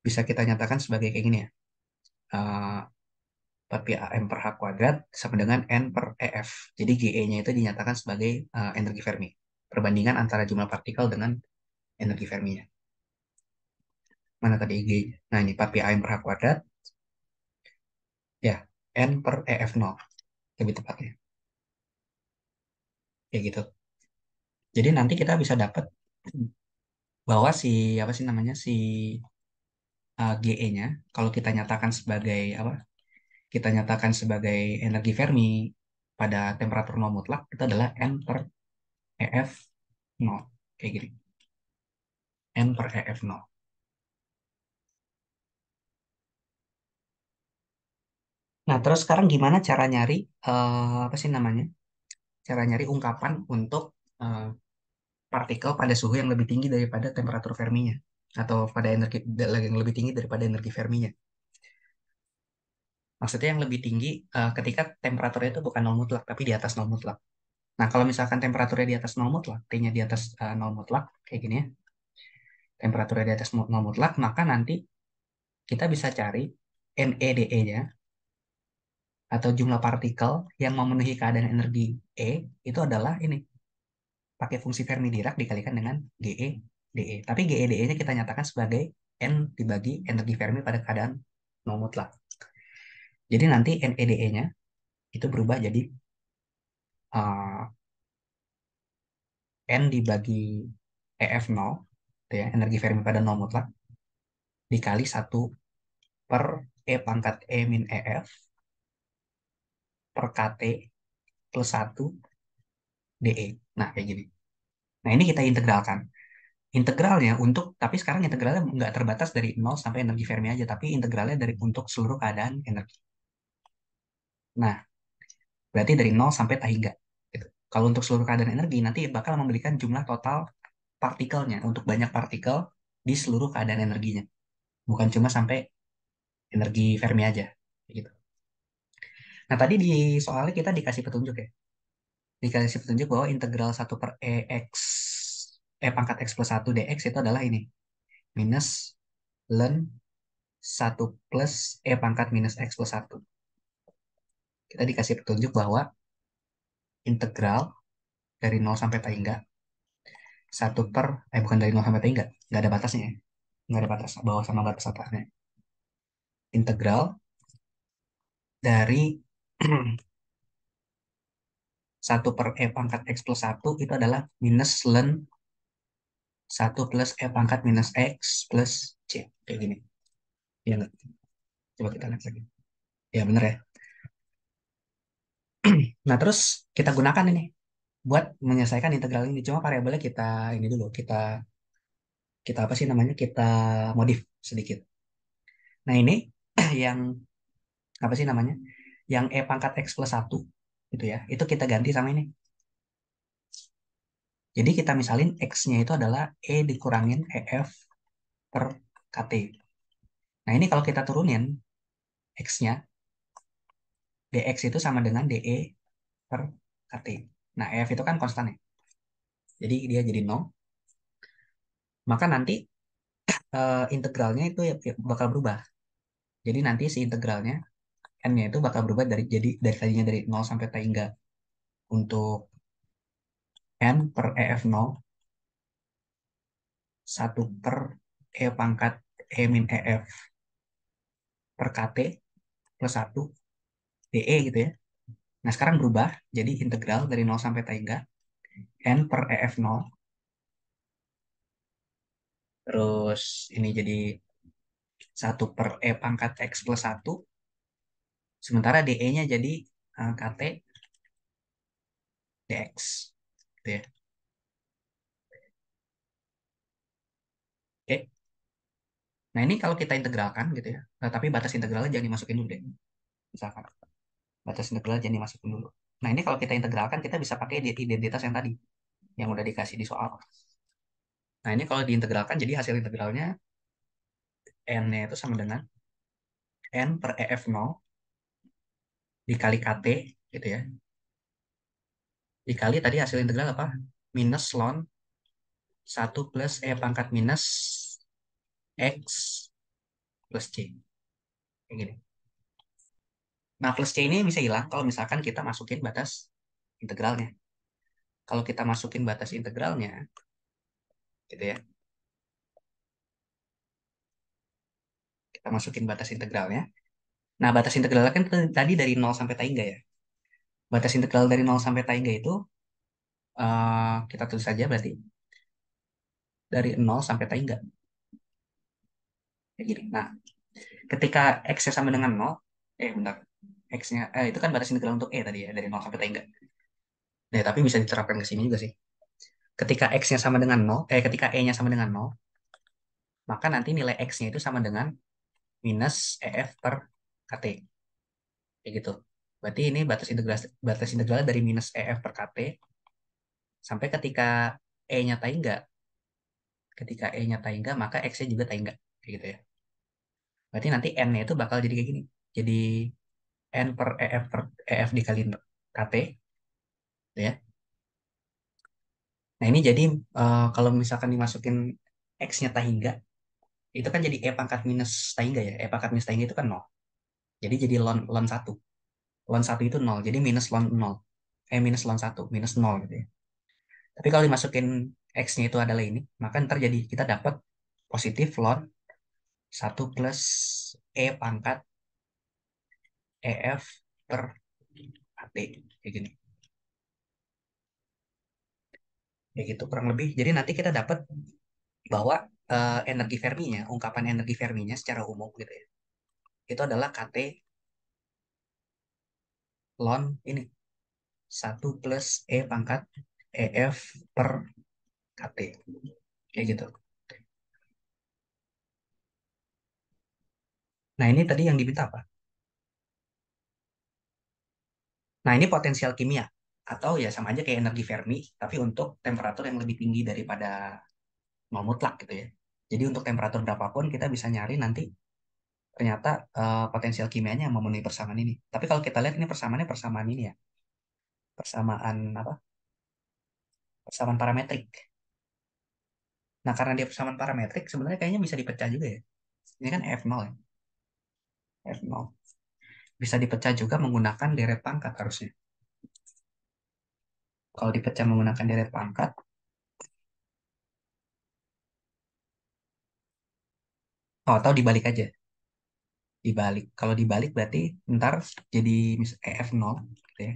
bisa kita nyatakan sebagai kayak gini ya. Eh, 4 pi AM per H kuadrat sama dengan N per EF. Jadi GE-nya itu dinyatakan sebagai energi Fermi. Perbandingan antara jumlah partikel dengan energi Ferminya. Mana tadi G? Nah, ini 4 pi AM per H kuadrat, ya, N per EF 0. Lebih tepatnya. Kayak gitu. Jadi nanti kita bisa dapat bahwa si apa sih namanya si GE-nya kalau kita nyatakan sebagai apa? Kita nyatakan sebagai energi Fermi pada temperatur nol mutlak itu adalah N per EF 0. Kayak gini. N per EF 0. Nah, terus sekarang gimana cara nyari apa sih namanya? Cara nyari ungkapan untuk eh, partikel pada suhu yang lebih tinggi daripada temperatur Ferminya atau pada energi yang lebih tinggi daripada energi Ferminya. Maksudnya yang lebih tinggi ketika temperaturnya itu bukan nol mutlak, tapi di atas nol mutlak. Nah, kalau misalkan temperaturnya di atas nol mutlak, T-nya di atas nol mutlak, kayak gini ya, temperaturnya di atas nol mutlak, maka nanti kita bisa cari NEDE-nya atau jumlah partikel yang memenuhi keadaan energi E itu adalah ini, pakai fungsi Fermi Dirac dikalikan dengan GE DE. Tapi GE DE-nya kita nyatakan sebagai N dibagi energi Fermi pada keadaan nol mutlak. Jadi nanti NEDE-nya itu berubah jadi uh, N dibagi EF 0, itu ya, energi Fermi pada nol mutlak, dikali 1 per E pangkat E min EF per KT plus 1 DE. Nah, kayak gini. Nah, ini kita integralkan. Integralnya untuk, tapi sekarang integralnya nggak terbatas dari nol sampai energi Fermi aja, tapi integralnya dari untuk seluruh keadaan energi. Nah, berarti dari nol sampai tak hingga. Gitu. Kalau untuk seluruh keadaan energi, nanti bakal memberikan jumlah total partikelnya untuk banyak partikel di seluruh keadaan energinya. Bukan cuma sampai energi Fermi aja. Gitu. Nah, tadi di soalnya kita dikasih petunjuk ya. Dikasih petunjuk bahwa integral 1 per E pangkat X plus 1 dx itu adalah ini. Minus ln 1 plus E pangkat minus X plus 1. Kita dikasih petunjuk bahwa integral dari 0 sampai tai enggak, 1 per, bukan dari 0 sampai tai enggak ada batasnya ya. Nggak ada batas bawah sama batas atasnya. Integral dari 1 per E pangkat X plus 1 itu adalah minus ln 1 plus E pangkat minus X plus C. Kayak gini. Ya nggak? Coba kita lihat lagi. Ya bener ya. Nah terus kita gunakan ini buat menyelesaikan integral ini. Cuma variabelnya kita ini dulu. Kita apa sih namanya? Kita modif sedikit. Nah ini yang apa sih namanya? Yang E pangkat X plus 1 gitu ya. Itu kita ganti sama ini. Jadi kita misalin X-nya itu adalah E dikurangin EF per KT. Nah ini kalau kita turunin X-nya, dx itu sama dengan DE per KT. Nah, EF itu kan konstan ya. Jadi dia jadi 0. Maka nanti integralnya itu ya bakal berubah. Jadi nanti si integralnya, N-nya itu bakal berubah dari tadinya dari 0 sampai tai enggak. Untuk N per EF 0, 1 per E pangkat E min EF per KT plus 1 DE gitu ya. Nah, sekarang berubah jadi integral dari 0 sampai tai enggak. N per EF 0. Terus ini jadi 1 per E pangkat X plus 1. Sementara DE-nya jadi KT DX. Gitu ya. Oke. Nah ini kalau kita integralkan gitu ya. Nah, tapi batas integralnya jangan dimasukin dulu deh. Misalkan. Batas integralnya jangan dimasukin dulu. Nah ini kalau kita integralkan kita bisa pakai identitas yang tadi. Yang udah dikasih di soal. Nah ini kalau diintegralkan jadi hasil integralnya N-nya itu sama dengan N per EF 0 dikali KT gitu ya. Dikali tadi hasil integral apa? Minus ln 1 plus E pangkat minus X plus C. Kayak gini. Nah, plus C ini bisa hilang kalau misalkan kita masukin batas integralnya. Kalau kita masukin batas integralnya, gitu ya. Kita masukin batas integralnya. Nah, batas integralnya kan tadi dari 0 sampai tai enggak ya. Batas integral dari 0 sampai tai enggak itu kita tulis saja berarti dari 0 sampai tai enggak. Kayak gini. Nah, ketika X-nya sama dengan 0, bentar. X-nya, itu kan batas integral untuk E tadi ya, dari 0 sampai tai enggak. Nah, tapi bisa diterapkan ke sini juga sih. Ketika X-nya sama dengan 0, ketika E-nya sama dengan 0, maka nanti nilai X-nya itu sama dengan minus EF per KT. Kayak gitu. Berarti ini batas integral dari minus EF per KT sampai ketika E-nya tai enggak. Ketika E-nya tai enggak, maka X-nya juga tai enggak. Kayak gitu ya. Berarti nanti N-nya itu bakal jadi kayak gini. Jadi N per EF dikali KT. Gitu ya. Nah ini jadi kalau misalkan dimasukin X-nya tai enggak, itu kan jadi E pangkat minus tai enggak ya. E pangkat minus tai enggak itu kan 0. Jadi ln 1. Ln 1 itu 0. Jadi minus ln 0. Minus ln 1. Minus 0 gitu ya. Tapi kalau dimasukin X-nya itu adalah ini, maka ntar jadi kita dapat positif ln 1 plus E pangkat EF per AT. Kayak gini. Kayak gitu kurang lebih. Jadi nanti kita dapat bahwa energi Ferminya, ungkapan energi Ferminya secara umum gitu ya. Itu adalah KT ln ini. 1 plus E pangkat EF per KT. Kayak gitu. Nah ini tadi yang diminta apa? Nah ini potensial kimia. Atau ya sama aja kayak energi Fermi, tapi untuk temperatur yang lebih tinggi daripada nol mutlak gitu ya. Jadi untuk temperatur berapapun kita bisa nyari nanti ternyata potensial kimianya yang memenuhi persamaan ini. Tapi kalau kita lihat ini persamaannya persamaan ini ya. Persamaan apa? Persamaan parametrik. Nah karena dia persamaan parametrik sebenarnya kayaknya bisa dipecah juga ya. Ini kan f nol ya. F0. Bisa dipecah juga menggunakan deret pangkat harusnya. Kalau dipecah menggunakan deret pangkat, oh, atau dibalik aja. Dibalik. Kalau dibalik berarti ntar jadi EF0 gitu ya.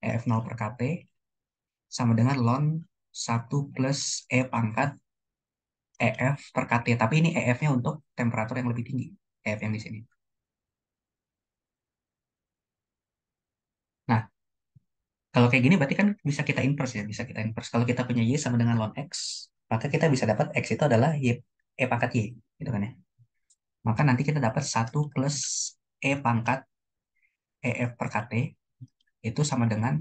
EF0 per KT sama dengan ln 1 plus E pangkat EF per KT. Tapi ini EF-nya untuk temperatur yang lebih tinggi. EF yang di sini. Nah, kalau kayak gini berarti kan bisa kita inverse ya. Bisa kita inverse. Kalau kita punya Y sama dengan ln X, maka kita bisa dapat X itu adalah Y, E pangkat Y. Gitu kan ya. Maka nanti kita dapat 1 plus E pangkat EF per KT itu sama dengan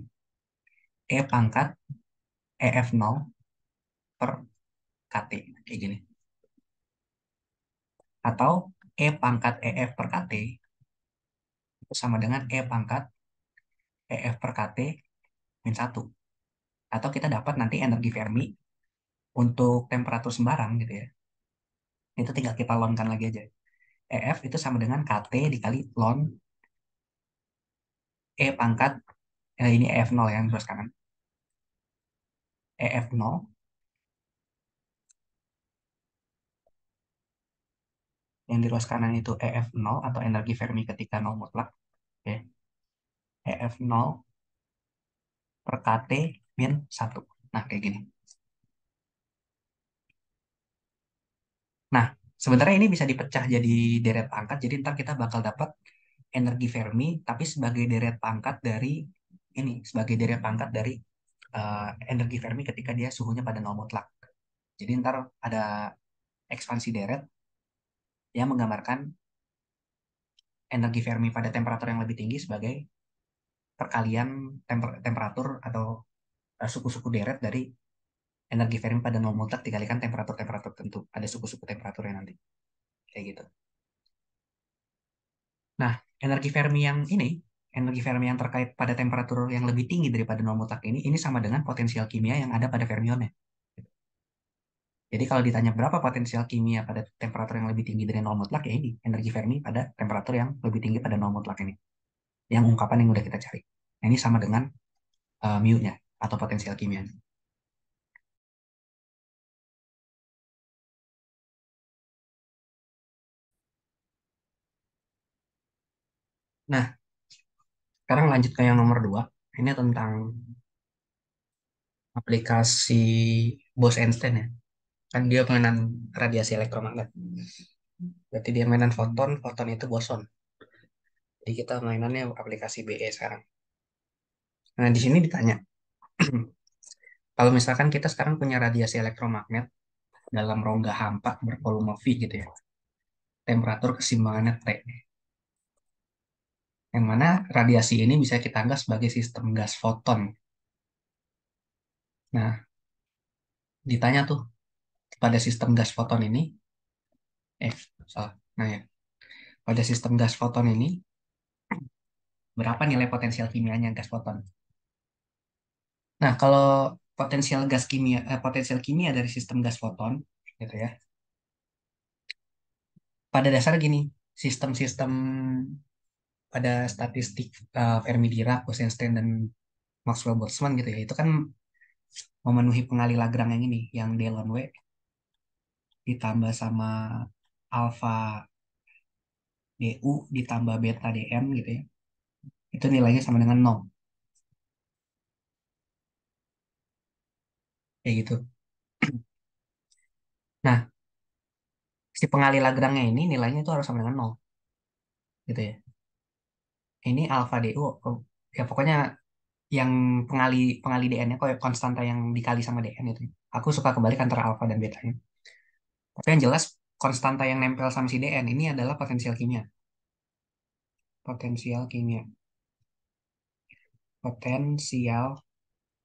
E pangkat EF0 per KT. Kayak gini. Atau E pangkat EF per KT itu sama dengan E pangkat EF per KT min 1. Atau kita dapat nanti energi Fermi untuk temperatur sembarang gitu ya. Itu tinggal kita lonkan lagi aja. EF itu sama dengan KT dikali ln E pangkat, ini EF0 yang terus kanan. EF0 yang di ruas kanan itu EF0 atau energi Fermi ketika nol mutlak. Oke. EF0 per KT min 1. Nah, kayak gini. Nah, sebenarnya ini bisa dipecah jadi deret pangkat. Jadi ntar kita bakal dapat energi Fermi, tapi sebagai deret pangkat dari ini, sebagai deret pangkat dari energi Fermi ketika dia suhunya pada nol mutlak. Jadi ntar ada ekspansi deret yang menggambarkan energi Fermi pada temperatur yang lebih tinggi sebagai perkalian temperatur atau suku-suku deret dari energi Fermi pada nol mutlak dikalikan temperatur-temperatur tertentu. Ada suku-suku temperaturnya nanti. Kayak gitu. Nah, energi Fermi yang ini, energi Fermi yang terkait pada temperatur yang lebih tinggi daripada nol mutlak ini sama dengan potensial kimia yang ada pada fermionnya. Jadi kalau ditanya berapa potensial kimia pada temperatur yang lebih tinggi dari nol mutlak, ya ini energi Fermi pada temperatur yang lebih tinggi pada nol mutlak ini. Yang ungkapan yang udah kita cari. Nah, ini sama dengan mu-nya atau potensial kimia. Nah, sekarang lanjut ke yang nomor 2. Ini tentang aplikasi Bose-Einstein ya. Kan dia mainan radiasi elektromagnet. Berarti dia mainan foton, foton itu boson. Jadi kita mainannya aplikasi BE sekarang. Nah, di sini ditanya, kalau misalkan kita sekarang punya radiasi elektromagnet dalam rongga hampa bervolume V gitu ya, temperatur keseimbangannya T, yang mana radiasi ini bisa kita anggap sebagai sistem gas foton. Nah, ditanya tuh, pada sistem gas foton ini, eh, salah, nah ya, pada sistem gas foton ini, berapa nilai potensial kimianya gas foton? Nah, kalau potensial kimia dari sistem gas foton, gitu ya, pada dasar gini, sistem-sistem pada statistik Fermi-Dirac, Bose-Einstein dan Maxwell-Boltzmann gitu ya, itu kan memenuhi pengali Lagrange yang ini, yang D ln W ditambah sama alpha DU ditambah beta DM gitu ya. Itu nilainya sama dengan nol. Kayak gitu. Nah, si pengali Lagrange ini nilainya itu harus sama dengan nol. Gitu ya. Ini alpha DU, ya pokoknya yang pengali pengali DN-nya, kayak konstanta yang dikali sama DN itu. Aku suka kebalik antara alpha dan betanya. Tapi yang jelas konstanta yang nempel sama si DN ini adalah potensial kimia. Potensial kimia. Potensial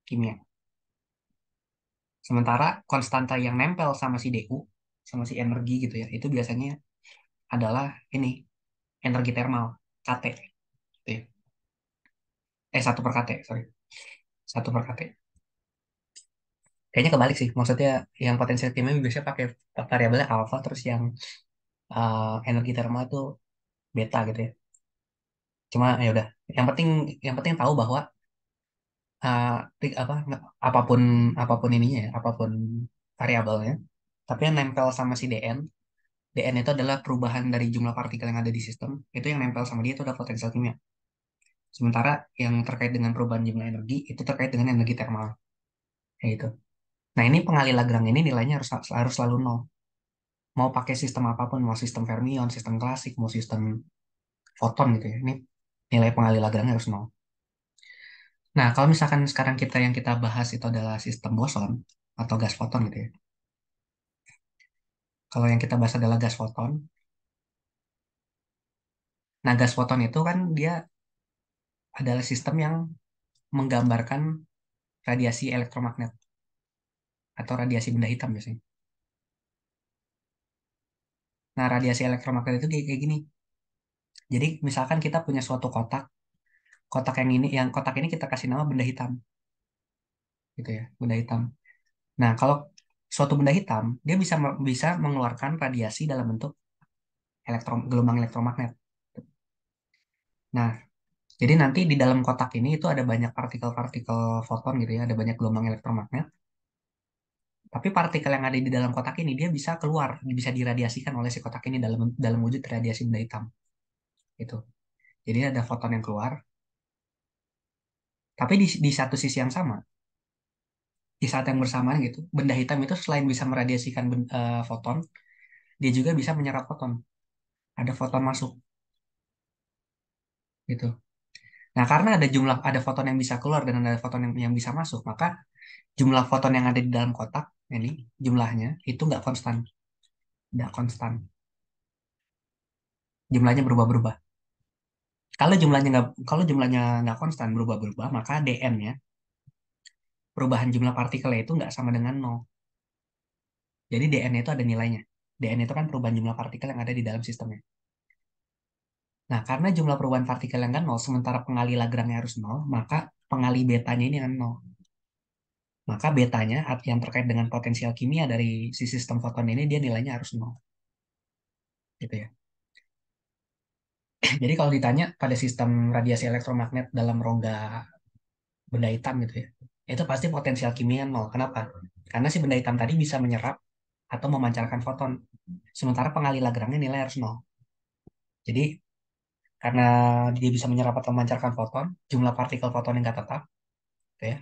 kimia. Sementara konstanta yang nempel sama si DU, sama si energi gitu ya, itu biasanya adalah ini, energi termal, KT. Gitu ya. 1 per KT, sorry. 1 per KT. Kayaknya kebalik sih. Maksudnya yang potensial kimia biasanya pakai variabelnya alpha, terus yang energi termal itu beta gitu ya. Cuma ya udah, yang penting tahu bahwa uh, apa apapun apapun ininya ya, apapun variabelnya, tapi yang nempel sama si DN itu adalah perubahan dari jumlah partikel yang ada di sistem, itu yang nempel sama dia itu adalah potensial kimia. Sementara yang terkait dengan perubahan jumlah energi itu terkait dengan energi termal, kayak gitu. Nah, ini pengali Lagrange ini nilainya harus selalu nol. Mau pakai sistem apapun, mau sistem fermion, sistem klasik, mau sistem foton gitu ya. Ini nilai pengali Lagrange harus nol. Nah, kalau misalkan sekarang yang kita bahas itu adalah sistem boson atau gas foton gitu ya. Kalau yang kita bahas adalah gas foton. Nah, gas foton itu kan dia adalah sistem yang menggambarkan radiasi elektromagnet atau radiasi benda hitam biasanya. Nah, radiasi elektromagnet itu kayak gini. Jadi, misalkan kita punya suatu kotak, kotak ini kita kasih nama benda hitam, gitu ya, benda hitam. Nah, kalau suatu benda hitam, dia bisa mengeluarkan radiasi dalam bentuk gelombang elektromagnet. Nah, jadi nanti di dalam kotak ini itu ada banyak partikel-partikel foton gitu ya, ada banyak gelombang elektromagnet. Tapi partikel yang ada di dalam kotak ini dia bisa keluar, bisa diradiasikan oleh si kotak ini dalam dalam wujud radiasi benda hitam. Gitu. Jadi ada foton yang keluar, tapi di satu sisi yang sama, di saat yang bersamaan gitu, benda hitam itu selain bisa meradiasikan foton, dia juga bisa menyerap foton. Ada foton masuk gitu. Nah, karena ada foton yang bisa keluar dan ada foton yang bisa masuk, maka jumlah foton yang ada di dalam kotak ini jumlahnya itu nggak konstan, jumlahnya berubah-berubah. Kalau jumlahnya nggak konstan berubah-berubah, maka dn-nya perubahan jumlah partikelnya itu nggak sama dengan nol. Jadi dn itu ada nilainya. Dn itu kan perubahan jumlah partikel yang ada di dalam sistemnya. Nah, karena jumlah perubahan partikel yang kan nol, sementara pengali Lagrange harus nol, maka pengali betanya ini kan nol. Maka betanya yang terkait dengan potensial kimia dari si sistem foton ini dia nilainya harus nol. Gitu ya. Jadi kalau ditanya pada sistem radiasi elektromagnet dalam rongga benda hitam gitu ya, itu pasti potensial kimia nol. Kenapa? Karena si benda hitam tadi bisa menyerap atau memancarkan foton. Sementara pengali Lagrange nilai harus nol. Jadi karena dia bisa menyerap atau memancarkan foton, jumlah partikel foton yang nggak tetap, gitu ya.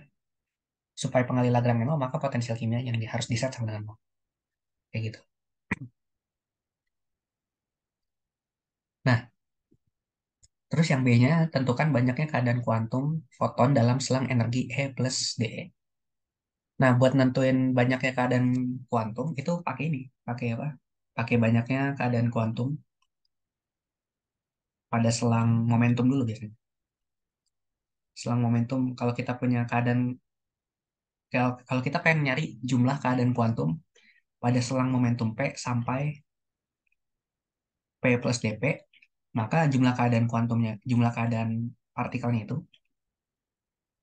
Supaya pengali Lagrange nol, maka potensial kimia yang harus diset sama dengan nol. Kayak gitu. Nah, terus yang B-nya tentukan banyaknya keadaan kuantum foton dalam selang energi E plus DE. Nah, buat nentuin banyaknya keadaan kuantum itu pakai ini, pakai apa? Pakai banyaknya keadaan kuantum pada selang momentum dulu biasanya. Selang momentum kalau kita punya keadaan kalau kita pengen nyari jumlah keadaan kuantum pada selang momentum P sampai P plus dp, maka jumlah keadaan partikelnya itu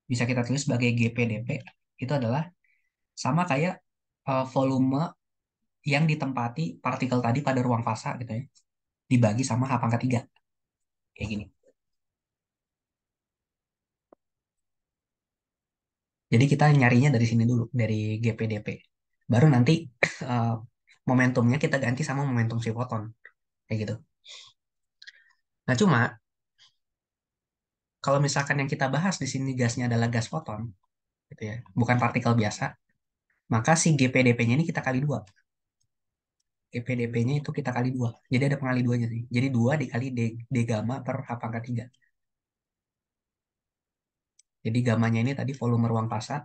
bisa kita tulis sebagai GPdp. Itu adalah sama kayak volume yang ditempati partikel tadi pada ruang fasa gitu ya, dibagi sama H pangkat 3. Kayak gini. Jadi kita nyarinya dari sini dulu, dari GPdp. Baru nanti eh, momentumnya kita ganti sama momentum si foton. Kayak gitu. Nah, cuma kalau misalkan yang kita bahas di sini gasnya adalah gas foton, gitu ya, bukan partikel biasa, maka si GPdP-nya ini kita kali dua. GPdP-nya itu kita kali dua. Jadi ada pengali duanya sih. Jadi 2 dikali D gamma per H pangkat 3. Jadi gamanya ini tadi volume ruang fasa.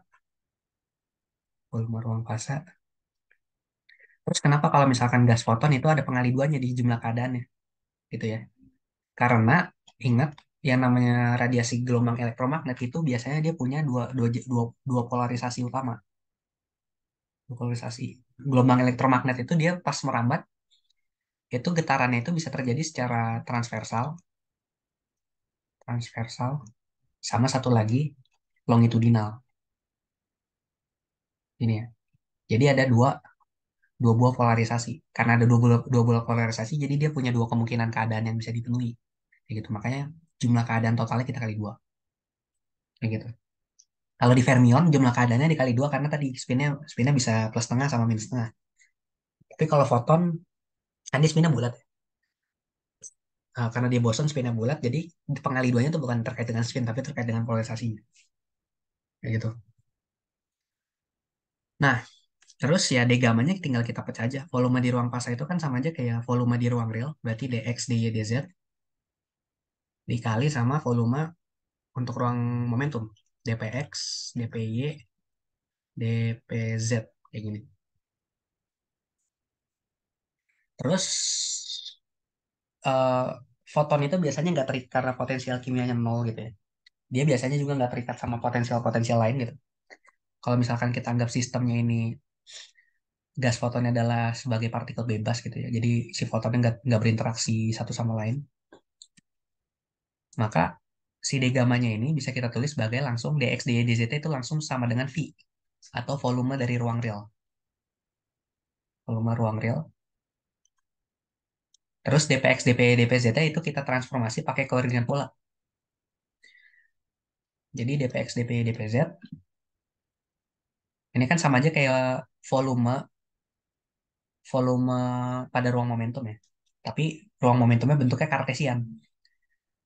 Terus kenapa kalau misalkan gas foton itu ada pengali duanya di jumlah keadaannya, gitu ya? Karena ingat yang namanya radiasi gelombang elektromagnet itu biasanya dia punya dua polarisasi utama. Dua polarisasi. Gelombang elektromagnet itu dia pas merambat, itu getarannya itu bisa terjadi secara transversal, transversal, sama satu lagi longitudinal. Ini ya. Jadi ada dua buah polarisasi. Karena ada dua buah polarisasi, jadi dia punya dua kemungkinan keadaan yang bisa dipenuhi. Kayak gitu. Makanya jumlah keadaan totalnya kita kali dua. Kayak gitu. Kalau di fermion jumlah keadaannya dikali dua karena tadi spinnya spinnya bisa plus setengah sama minus setengah. Tapi kalau foton kan dia spinnya bulat ya. Karena dia boson spinnya bulat, jadi pengali duanya itu bukan terkait dengan spin tapi terkait dengan polarisasinya. Kayak gitu. Nah, terus ya D gamanya tinggal kita pecah aja. Volume di ruang fasa itu kan sama aja kayak volume di ruang real, berarti dx, dy, dz dikali sama volume untuk ruang momentum. dpx, dpy, dpz kayak gini. Terus eh, foton itu biasanya nggak terikat karena potensial kimianya nol gitu ya. Dia biasanya juga nggak terikat sama potensial-potensial lain gitu. Kalau misalkan kita anggap sistemnya ini gas fotonnya adalah sebagai partikel bebas gitu ya. Jadi si fotonnya nggak berinteraksi satu sama lain. Maka si D gamanya ini bisa kita tulis sebagai langsung dx, dy, dz itu langsung sama dengan V atau volume dari ruang real. Volume ruang real. Terus dpx, dpy, dpz itu kita transformasi pakai koordinat pola. Jadi dpx, dpy, dpz ini kan sama aja kayak volume volume pada ruang momentum ya. Tapi ruang momentumnya bentuknya kartesian.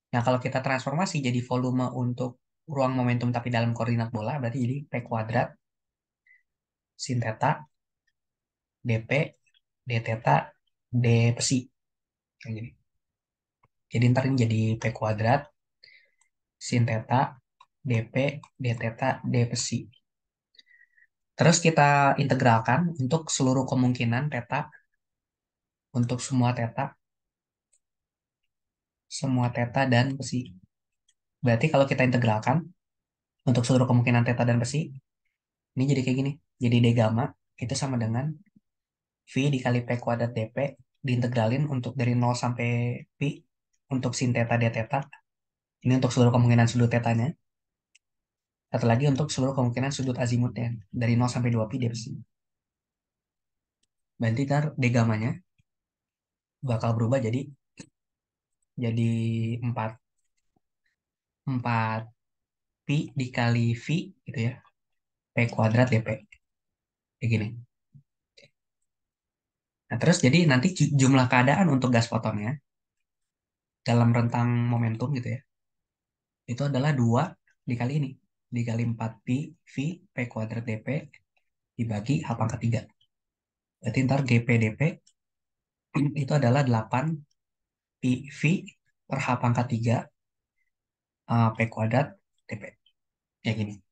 Nah, kalau kita transformasi jadi volume untuk ruang momentum tapi dalam koordinat bola, berarti jadi P kuadrat sin theta dp d theta d psi. Kayak gini. Jadi ntar ini jadi P kuadrat sin theta dp d theta d psi. Terus kita integralkan untuk seluruh kemungkinan theta, untuk semua theta dan psi. Berarti kalau kita integralkan untuk seluruh kemungkinan theta dan psi, ini jadi kayak gini. Jadi D gamma itu sama dengan V dikali P kuadrat dP diintegralin untuk dari nol sampai pi untuk sin theta d theta. Ini untuk seluruh kemungkinan sudut tetanya. Satu lagi untuk seluruh kemungkinan sudut azimutnya dari nol sampai 2 pi d psi. Berarti ntar D gamanya bakal berubah jadi 4 4 pi dikali V gitu ya. P kuadrat dP. Kayak gini. Nah, terus jadi nanti jumlah keadaan untuk gas fotonnya dalam rentang momentum gitu ya. Itu adalah 2 dikali ini. Dikali 4 pi V P kuadrat dP dibagi H pangkat 3. Berarti ntar GP dP itu adalah 8 pi V per H pangkat 3 P kuadrat dP. Ya gini.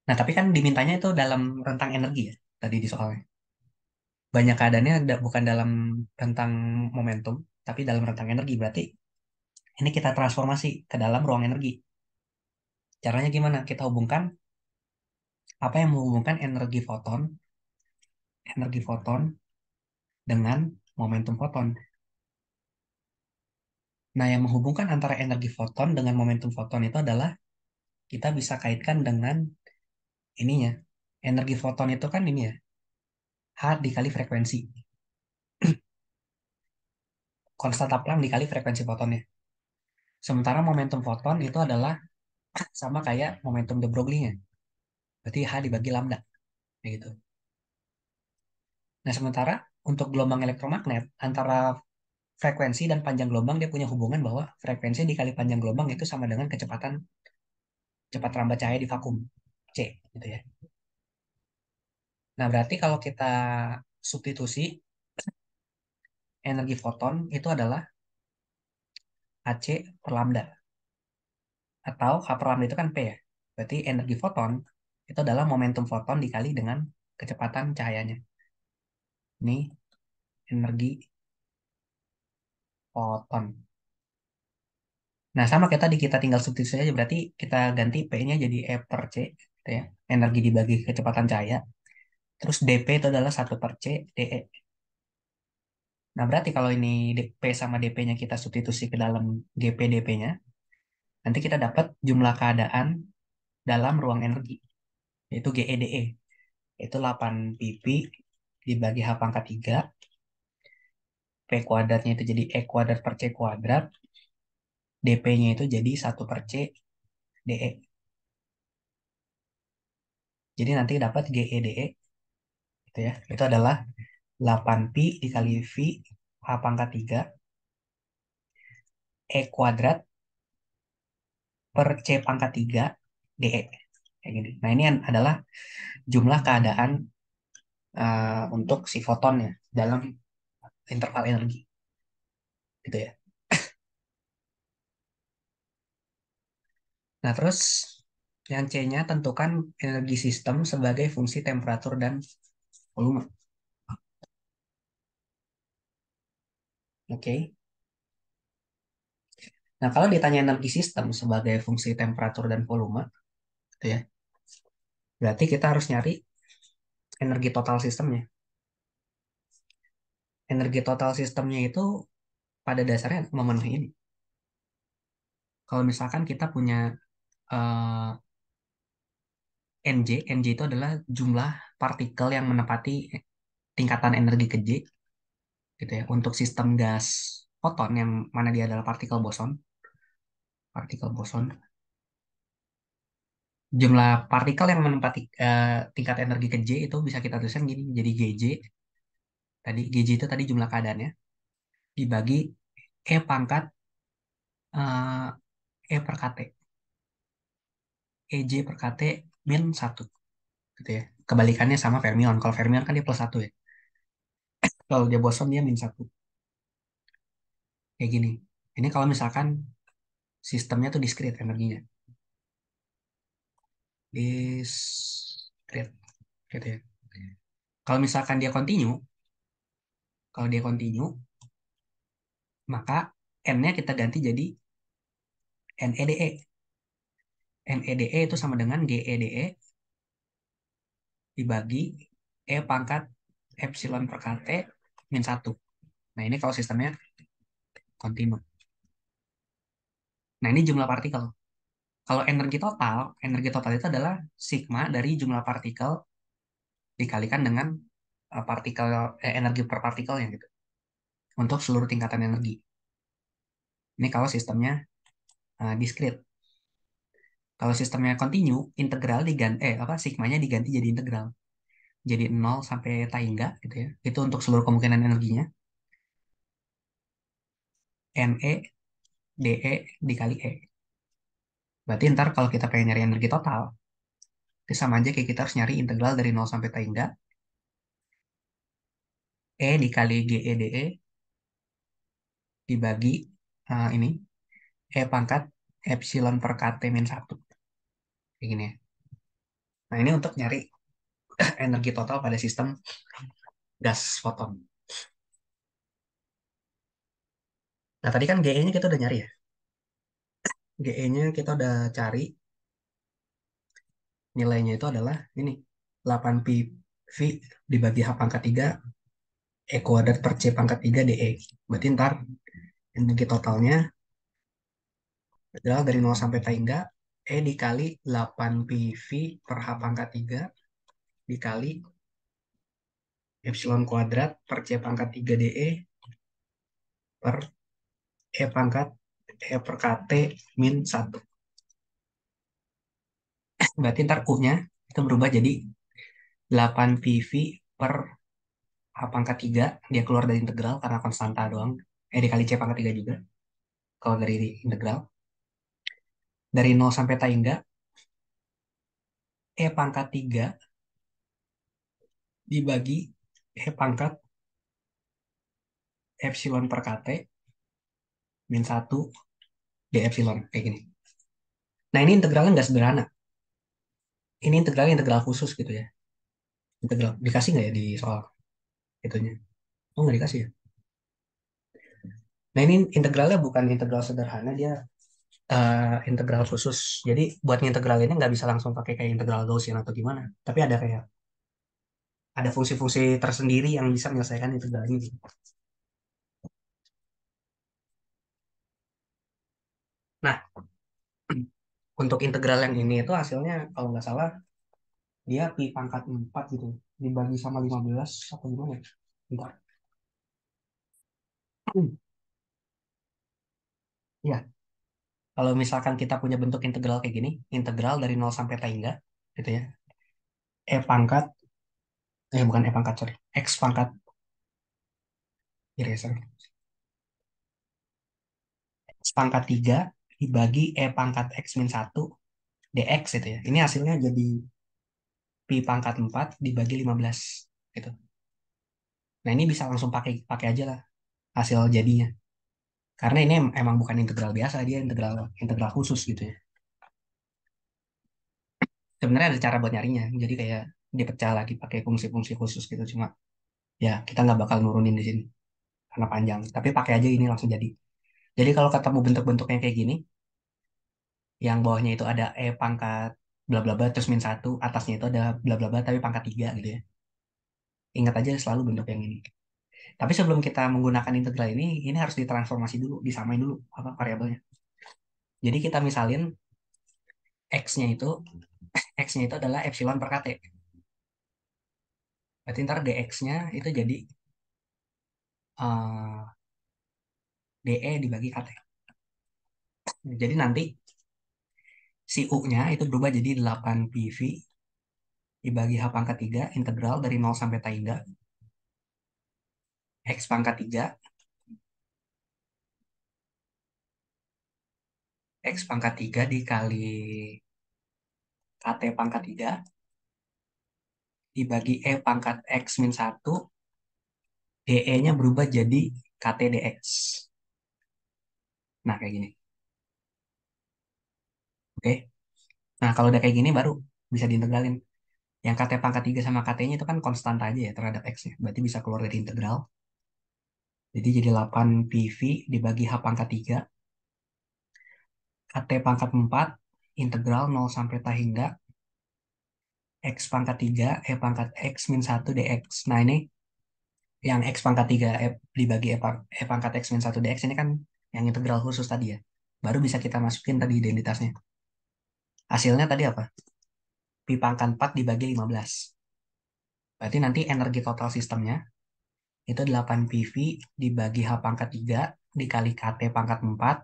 Nah, tapi kan dimintanya itu dalam rentang energi ya, tadi di soalnya. Banyak keadaannya bukan dalam rentang momentum, tapi dalam rentang energi. Berarti ini kita transformasi ke dalam ruang energi. Caranya gimana? Kita hubungkan apa yang menghubungkan energi foton dengan momentum foton. Nah, yang menghubungkan antara energi foton dengan momentum foton itu adalah kita bisa kaitkan dengan ininya. Energi foton itu kan ini ya, H dikali frekuensi. Konstanta Planck dikali frekuensi fotonnya. Sementara momentum foton itu adalah sama kayak momentum de Broglie-nya. Berarti H dibagi lambda. Kayak gitu. Nah, sementara untuk gelombang elektromagnet, antara frekuensi dan panjang gelombang dia punya hubungan bahwa frekuensi dikali panjang gelombang itu sama dengan kecepatan cepat rambat cahaya di vakum. C. Gitu ya. Nah, berarti kalau kita substitusi energi foton itu adalah Hc per lambda. Atau H per lambda itu kan P ya. Berarti energi foton itu adalah momentum foton dikali dengan kecepatan cahayanya. Ini energi foton. Nah, sama kayak tadi kita tinggal substitusi aja. Berarti kita ganti P-nya jadi E per C. Gitu ya. Energi dibagi kecepatan cahaya. Terus dP itu adalah 1 per C dE. Nah, berarti kalau ini P sama dP-nya kita substitusi ke dalam GP dP-nya, nanti kita dapat jumlah keadaan dalam ruang energi, yaitu GEDE. Itu 8 pp dibagi H pangkat 3. P kuadratnya itu jadi E kuadrat per C kuadrat. DP-nya itu jadi 1/C DE. Jadi nanti dapat GE DE gitu ya. Itu adalah 8 pi dikali V H pangkat 3 E kuadrat per C pangkat 3 DE. Kayak gini. Nah, ini adalah jumlah keadaan untuk si foton ya dalam interval energi gitu ya. Nah, terus yang C-nya tentukan energi sistem sebagai fungsi temperatur dan volume. Oke. Nah, kalau ditanya energi sistem sebagai fungsi temperatur dan volume, gitu ya, berarti kita harus nyari energi total sistemnya. Energi total sistemnya itu pada dasarnya memenuhi ini. Kalau misalkan kita punya eh, NJ, NJ itu adalah jumlah partikel yang menepati tingkatan energi ke J, gitu ya. Untuk sistem gas foton yang mana dia adalah partikel boson, jumlah partikel yang menempati tingkat energi ke J itu bisa kita tuliskan gini, jadi GJ GJ itu tadi jumlah keadaannya dibagi E pangkat E per KT, EJ per KT min satu gitu ya. Kebalikannya sama fermion. Kalau fermion kan dia plus satu ya. Kalau dia boson dia min satu. Kayak gini. Ini kalau misalkan sistemnya tuh discrete energinya. Discrete gitu ya. Kalau misalkan dia continue, kalau dia continue, maka N-nya kita ganti jadi NEDE. NEDE itu sama dengan GEDE dibagi E pangkat epsilon per KT min satu. Nah, ini kalau sistemnya continue. Nah, ini jumlah partikel. Kalau energi total itu adalah sigma dari jumlah partikel dikalikan dengan energi per partikelnya gitu. Untuk seluruh tingkatan energi. Ini kalau sistemnya discrete. Kalau sistemnya continue, integral diganti sigmanya diganti jadi integral. Jadi 0 sampai tangga gitu ya. Itu untuk seluruh kemungkinan energinya. NE DE dikali E. Berarti ntar kalau kita pengen nyari energi total, itu sama aja kayak kita harus nyari integral dari 0 sampai tangga E dikali GE DE dibagi ini E pangkat epsilon per KT min satu. Kayak gini ya. Nah, ini untuk nyari energi total pada sistem gas foton. Nah, tadi kan GE-nya kita udah nyari ya. GE-nya kita udah cari, nilainya itu adalah ini, 8 pi V dibagi H pangkat 3 E kuadrat per C pangkat 3 DE. Berarti ntar energi totalnya adalah dari 0 sampai tangga E dikali 8 pi V per H pangkat 3 dikali epsilon kuadrat per C pangkat 3 DE per E pangkat E per KT min satu. Berarti ntar U-nya itu berubah jadi 8 PV per H pangkat 3. Dia keluar dari integral karena konstanta doang. Dikali C pangkat 3 juga. Kalau dari integral. Dari 0 sampai tangga, E pangkat 3 dibagi E pangkat epsilon per KT min satu D epsilon. Kayak gini. Nah, ini integralnya nggak sederhana. Ini integralnya integral khusus gitu ya. Integral. Dikasih nggak ya di soal itunya? Oh, nggak dikasih ya. Nah, ini integralnya bukan integral sederhana. Dia integral khusus. Jadi buat integral ini nggak bisa langsung pakai kayak integral Gaussian atau gimana. Tapi ada fungsi-fungsi tersendiri yang bisa menyelesaikan integral ini. Nah, untuk integral yang ini itu hasilnya kalau nggak salah Dia pi pangkat 4 gitu. Dibagi sama 15 apa gimana ya? Bentar. Ya, kalau misalkan kita punya bentuk integral kayak gini, integral dari nol sampai tak hingga, gitu ya. E pangkat, bukan E pangkat, sorry. X pangkat, eraser. X pangkat 3 dibagi E pangkat X min 1 dx gitu ya. Ini hasilnya jadi pi pangkat 4 dibagi 15 gitu. Nah, ini bisa langsung pakai pakai aja lah hasil jadinya. Karena ini emang bukan integral biasa, dia integral integral khusus gitu ya. Sebenarnya ada cara buat nyarinya. Jadi kayak dipecah lagi pakai fungsi-fungsi khusus gitu. Cuma ya kita nggak bakal nurunin di sini karena panjang. Tapi pakai aja ini langsung jadi. Jadi kalau ketemu bentuk-bentuknya kayak gini, yang bawahnya itu ada E pangkat bla bla bla terus min satu, atasnya itu ada bla bla bla tapi pangkat 3 gitu ya. Ingat aja selalu bentuk yang ini. Tapi sebelum kita menggunakan integral ini harus ditransformasi dulu, disamain dulu apa variabelnya. Jadi kita misalin X-nya itu X-nya itu adalah epsilon per kt. Berarti ntar dx-nya itu jadi eh, dE dibagi kt. Jadi nanti si U-nya itu berubah jadi 8 PV dibagi H pangkat 3 integral dari nol sampai tak hingga X pangkat 3 X pangkat 3 dikali KT pangkat 3 dibagi E pangkat X min 1 DE-nya berubah jadi KT dx. Nah, kayak gini. Oke. Nah, kalau udah kayak gini baru bisa diintegralin. Yang KT pangkat 3 sama KT-nya itu kan konstan aja ya terhadap X-nya. Berarti bisa keluar dari integral. Jadi jadi 8 PV dibagi H pangkat 3 KT pangkat 4 integral nol sampai tak hingga X pangkat 3 E pangkat X min 1 dx. Nah, ini yang X pangkat 3 dibagi E pangkat X min 1 dx ini kan yang integral khusus tadi ya. Baru bisa kita masukin tadi identitasnya. Hasilnya tadi apa? Pi pangkat 4 dibagi 15. Berarti nanti energi total sistemnya itu 8 PV dibagi H pangkat 3 dikali KT pangkat 4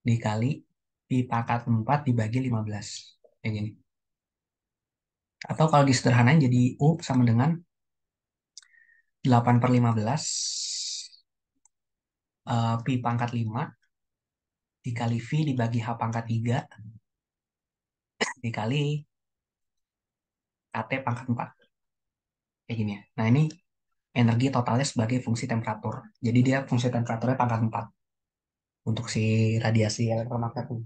dikali Pi pangkat 4 dibagi 15. Kayak gini. Atau kalau disederhanain jadi U sama dengan 8 per 15 Pi pangkat 5 dikali V dibagi H pangkat 3 dikali KT pangkat 4. Kayak gini ya. Nah, ini energi totalnya sebagai fungsi temperatur. Jadi dia fungsi temperaturnya pangkat 4 untuk si radiasi elektromagnet ini.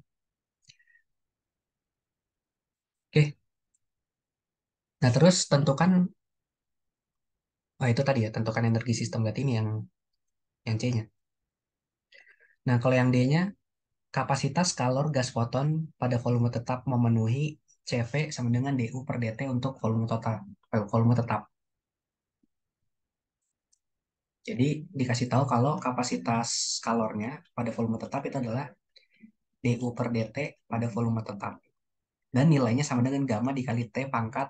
Oke. Nah, terus tentukan, itu tadi ya, tentukan energi sistem berarti ini yang C-nya. Nah, kalau yang D-nya, kapasitas kalor gas foton pada volume tetap memenuhi CV sama dengan DU per DT untuk volume total, volume tetap. Jadi dikasih tahu kalau kapasitas kalornya pada volume tetap itu adalah DU per DT pada volume tetap. Dan nilainya sama dengan gamma dikali T pangkat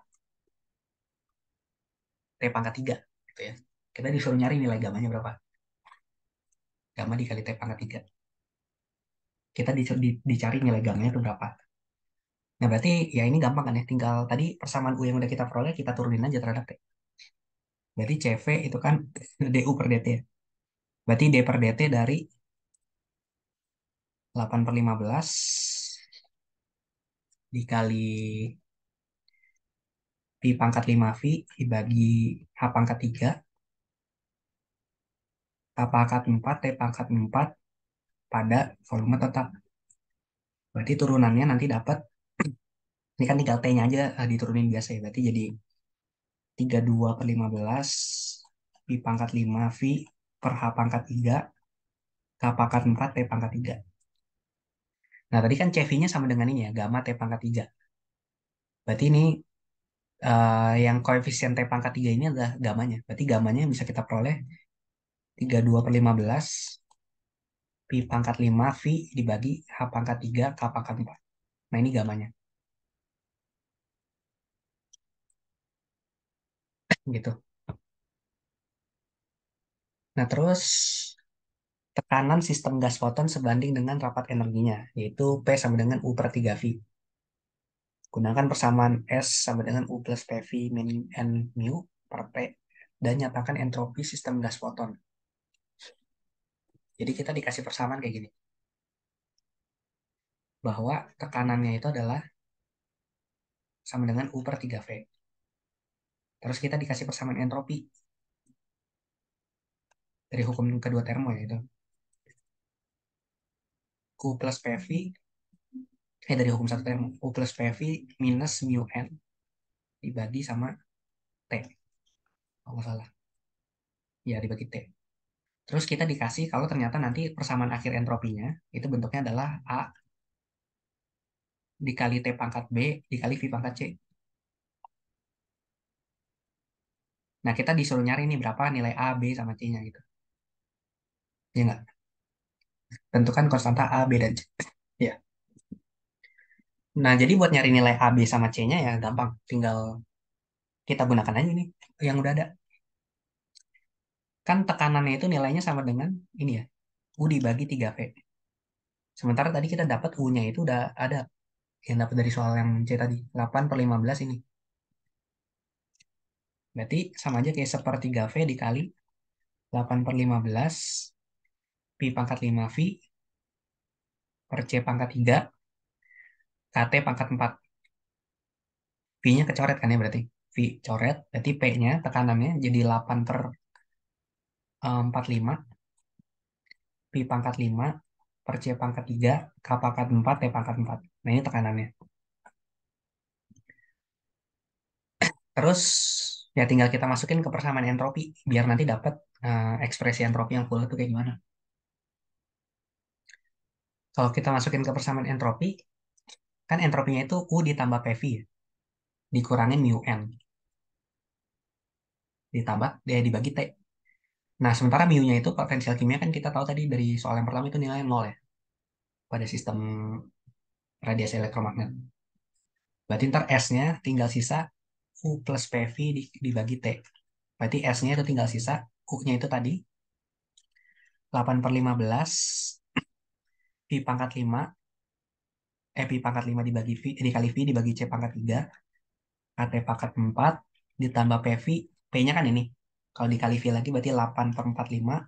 3. Gitu ya. Kita disuruh nyari nilai gamanya berapa. Gamma dikali T pangkat 3. Kita disuruh dicari nilai gamanya itu berapa. Nah, berarti ya ini gampang kan ya. Tinggal tadi persamaan U yang udah kita peroleh, kita turunin aja terhadap T. Berarti CV itu kan DU per DT ya. Berarti D per DT dari 8 per 15 dikali Pi pangkat 5 V dibagi H pangkat 3, H pangkat 4, T pangkat 4 pada volume tetap. Berarti turunannya nanti dapat, ini kan tinggal T-nya aja diturunin biasa ya. Berarti jadi 32 per 15 Pi pangkat 5 V per H pangkat 3, K pangkat 4, T pangkat 3. Nah, tadi kan CV-nya sama dengan ini ya, gamma T pangkat 3. Berarti ini yang koefisien T pangkat 3 ini adalah gamanya. Berarti gamanya bisa kita peroleh 32 per 15 Pi pangkat 5 V dibagi H pangkat 3 K pangkat 4. Nah, ini gamanya. gitu. Nah, terus tekanan sistem gas foton sebanding dengan rapat energinya, yaitu P sama dengan U per 3 V. Gunakan persamaan S sama dengan U plus PV min N mu per P dan nyatakan entropi sistem gas foton. Jadi kita dikasih persamaan kayak gini, bahwa tekanannya itu adalah sama dengan U per 3 V. Terus kita dikasih persamaan entropi dari hukum kedua termo, yaitu Q plus PV, dari hukum satu termo, U plus PV minus mu N dibagi sama T, kalau nggak salah. Ya, dibagi T. Terus kita dikasih kalau ternyata nanti persamaan akhir entropinya itu bentuknya adalah A dikali T pangkat B dikali V pangkat C. Nah, kita disuruh nyari nih berapa nilai A, B, sama C-nya gitu. Ya nggak? Tentukan konstanta A, B, dan C. Ya. Nah, jadi buat nyari nilai A, B, sama C-nya ya gampang. Tinggal kita gunakan aja nih yang udah ada. Kan tekanannya itu nilainya sama dengan ini ya. U dibagi 3V. Sementara tadi kita dapat U-nya itu udah ada. Yang dapat dari soal yang C tadi. 8/15 ini. Berarti sama aja kayak sepertiga V dikali 8/15 Pi pangkat 5V per C pangkat 3 KT pangkat 4. V-nya kecoret kan ya berarti. V coret, berarti P-nya tekanannya jadi 8 per 45 Pi pangkat 5 per C pangkat 3 K pangkat 4 T pangkat 4. Nah, ini tekanannya. Terus ya tinggal kita masukin ke persamaan entropi biar nanti dapat ekspresi entropi yang full itu kayak gimana. Kalau kita masukin ke persamaan entropi, kan entropinya itu U ditambah PV ya, dikurangin mu N, ditambah dia dibagi T. Nah, sementara mu-nya itu potensial kimia kan kita tahu tadi dari soal yang pertama itu nilainya 0 ya, pada sistem radiasi elektromagnet. Berarti ntar S-nya tinggal sisa U plus PV dibagi T. Berarti S-nya itu tinggal sisa U-nya itu tadi 8/15 Pi pangkat 5 Pi pangkat 5 dibagi V, dikali V dibagi C pangkat 3 KT pangkat 4 ditambah PV. P-nya kan ini. Kalau dikali V lagi berarti 8/45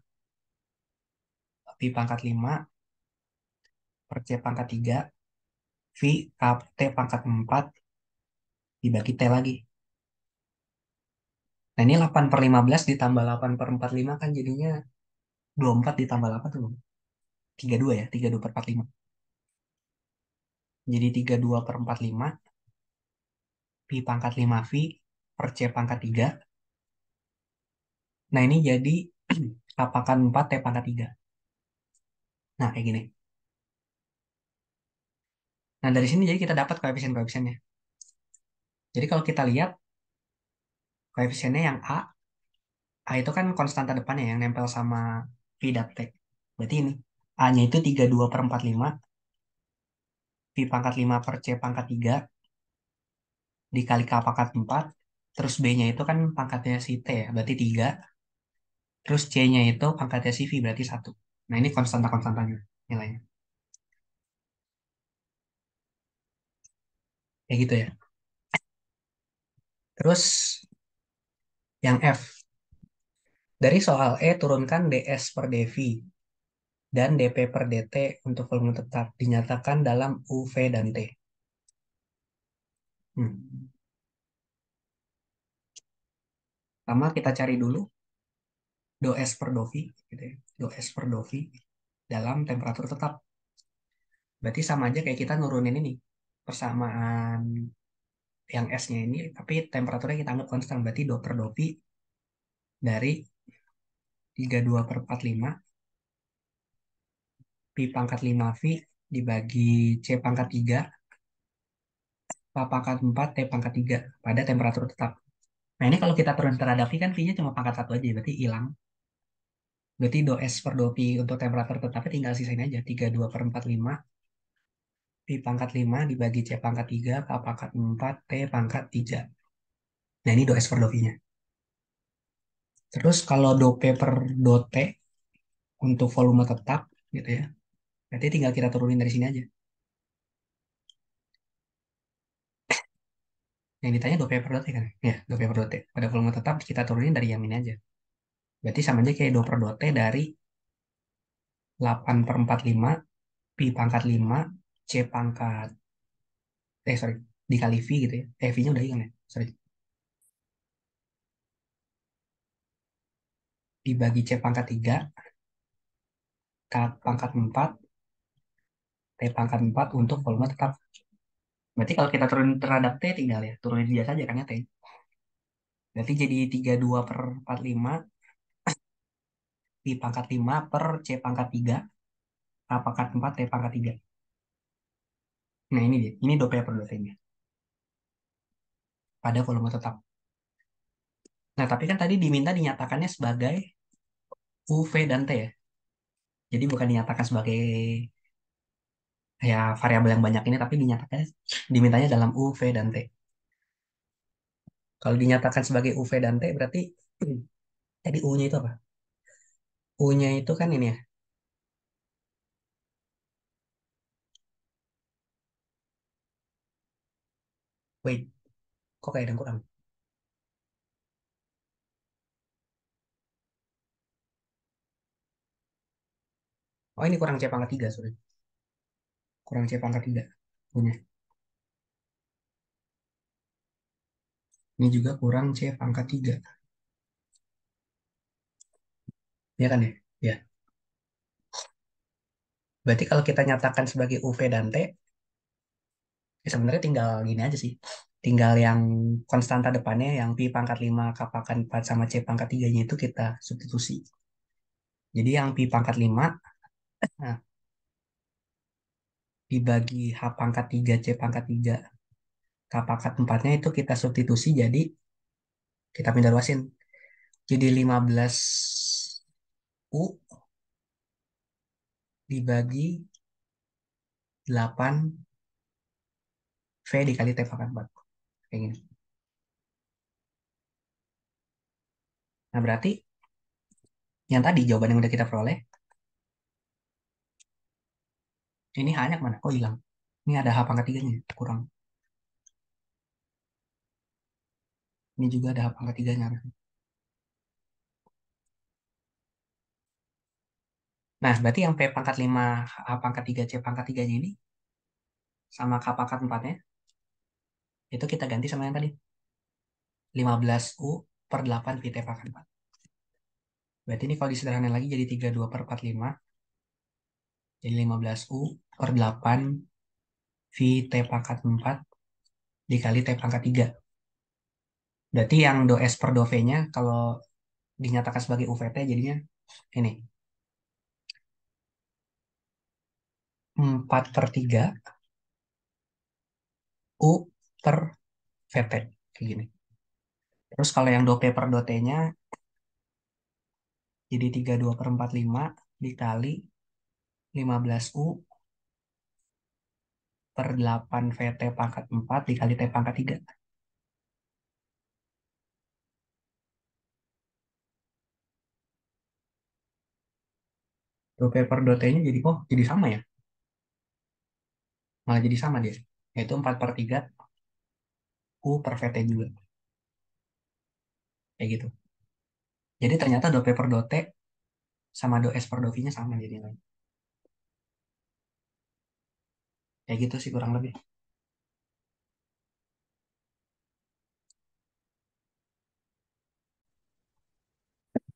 Pi pangkat 5 per C pangkat 3 V KT pangkat 4 dibagi T lagi. Nah, ini 8/15 ditambah 8/45 kan jadinya 24 ditambah 8 tuh 32 ya, 32 per 45. Jadi 32 per 45 Pi pangkat 5V per C pangkat 3. Nah, ini jadi K pangkat 4 T pangkat 3. Nah, kayak gini. Nah, dari sini jadi kita dapat koefisien-koefisiennya. Jadi kalau kita lihat koefisiennya yang A itu kan konstanta depannya yang nempel sama V dat T. Berarti ini. A-nya itu 32 per 45 Pi pangkat 5 per C pangkat 3 dikali K pangkat 4. Terus B-nya itu kan pangkatnya si T ya, berarti 3. Terus C-nya itu pangkatnya si V, berarti 1. Nah, ini konstanta-konstantanya nilainya. Kayak gitu ya. Terus yang F. Dari soal E, turunkan ds per dV dan dp per dt untuk volume tetap. Dinyatakan dalam U, V, dan T. Hmm. Pertama kita cari dulu do S per do V. Gitu ya. Do S per do V dalam temperatur tetap. Berarti sama aja kayak kita nurunin ini. Persamaan yang S-nya ini, tapi temperaturnya kita anggap konstan. Berarti do per do V dari 32 per 45 Pi pangkat 5V dibagi C pangkat 3 K pangkat 4 T pangkat 3 pada temperatur tetap. Nah, ini kalau kita turun terhadap V kan V-nya cuma pangkat 1 aja, berarti hilang. Berarti do S per do P untuk temperatur tetapnya tinggal sisain aja. 32 per 45 Pi pangkat 5 dibagi C pangkat 3 K pangkat 4 T pangkat 3. Nah, ini do S per do V-nya. Terus kalau dope per dote untuk volume tetap gitu ya. Berarti tinggal kita turunin dari sini aja. Yang ditanya dope per dote kan? Ya, dope per dote. Pada volume tetap kita turunin dari yang ini aja. Berarti sama aja kayak do per dote dari 8/45 pi pangkat 5 C pangkat sorry dikali V gitu ya. V-nya udah hilang ya. Sorry. Dibagi C pangkat 3 K pangkat 4 T pangkat 4 untuk volume tetap. Berarti kalau kita turunin terhadap T tinggal ya turunin biasa aja kan ya T. Berarti jadi 32/45 pi pangkat 5 per C pangkat 3 K pangkat 4 T pangkat 3. Nah ini dia. Ini dopanya per dosanya pada volume tetap. Nah tapi kan tadi diminta dinyatakannya sebagai UV dan T ya. Jadi bukan dinyatakan sebagai ya variabel yang banyak ini tapi dinyatakan dimintanya dalam UV dan T. Kalau dinyatakan sebagai UV dan T berarti tadi U-nya itu apa? U-nya itu kan ini ya. Wait, kok kayak ada yang kurang? Oh ini kurang C pangkat 3, sorry. Kurang C pangkat 3 U-nya. Ini juga kurang C pangkat 3. Ya kan ya? Ya. Berarti kalau kita nyatakan sebagai UV dan T, ya sebenarnya tinggal gini aja sih. Tinggal yang konstanta depannya yang pi pangkat 5 K pangkat 4 sama C pangkat 3-nya itu kita substitusi. Jadi yang pi pangkat 5 nah, dibagi H pangkat 3 C pangkat 3 K pangkat 4-nya itu kita substitusi jadi kita pindah luasin. Jadi 15 U dibagi 8 V dikali T pangkat 4. Kayak gini. Nah berarti yang tadi jawaban yang udah kita peroleh, ini H-nya kemana? Oh hilang. Ini ada H pangkat 3-nya, kurang. Ini juga ada H pangkat 3-nya. Nah, berarti yang P pangkat 5 H pangkat 3 C pangkat 3-nya ini, sama K pangkat 4-nya, itu kita ganti sama yang tadi. 15 U per 8 Pi T pangkat 4. Berarti ini kalau disederhanakan lagi jadi 32/45. Jadi 15 U per 8 Pi T pangkat 4 dikali T pangkat 3. Berarti yang do S per do V-nya kalau dinyatakan sebagai UVT jadinya ini. 4/3 U per VT. Kayak gini. Terus kalau yang do P per do T-nya jadi 32/45 dikali 15 U per 8 VT pangkat 4 dikali T pangkat 3. Do P per do T-nya jadi, oh jadi sama ya. Malah jadi sama dia. Yaitu 4/3 U per VT juga. Kayak gitu. Jadi ternyata do P per do T sama do S per do V-nya sama jadi. Kayak gitu sih kurang lebih.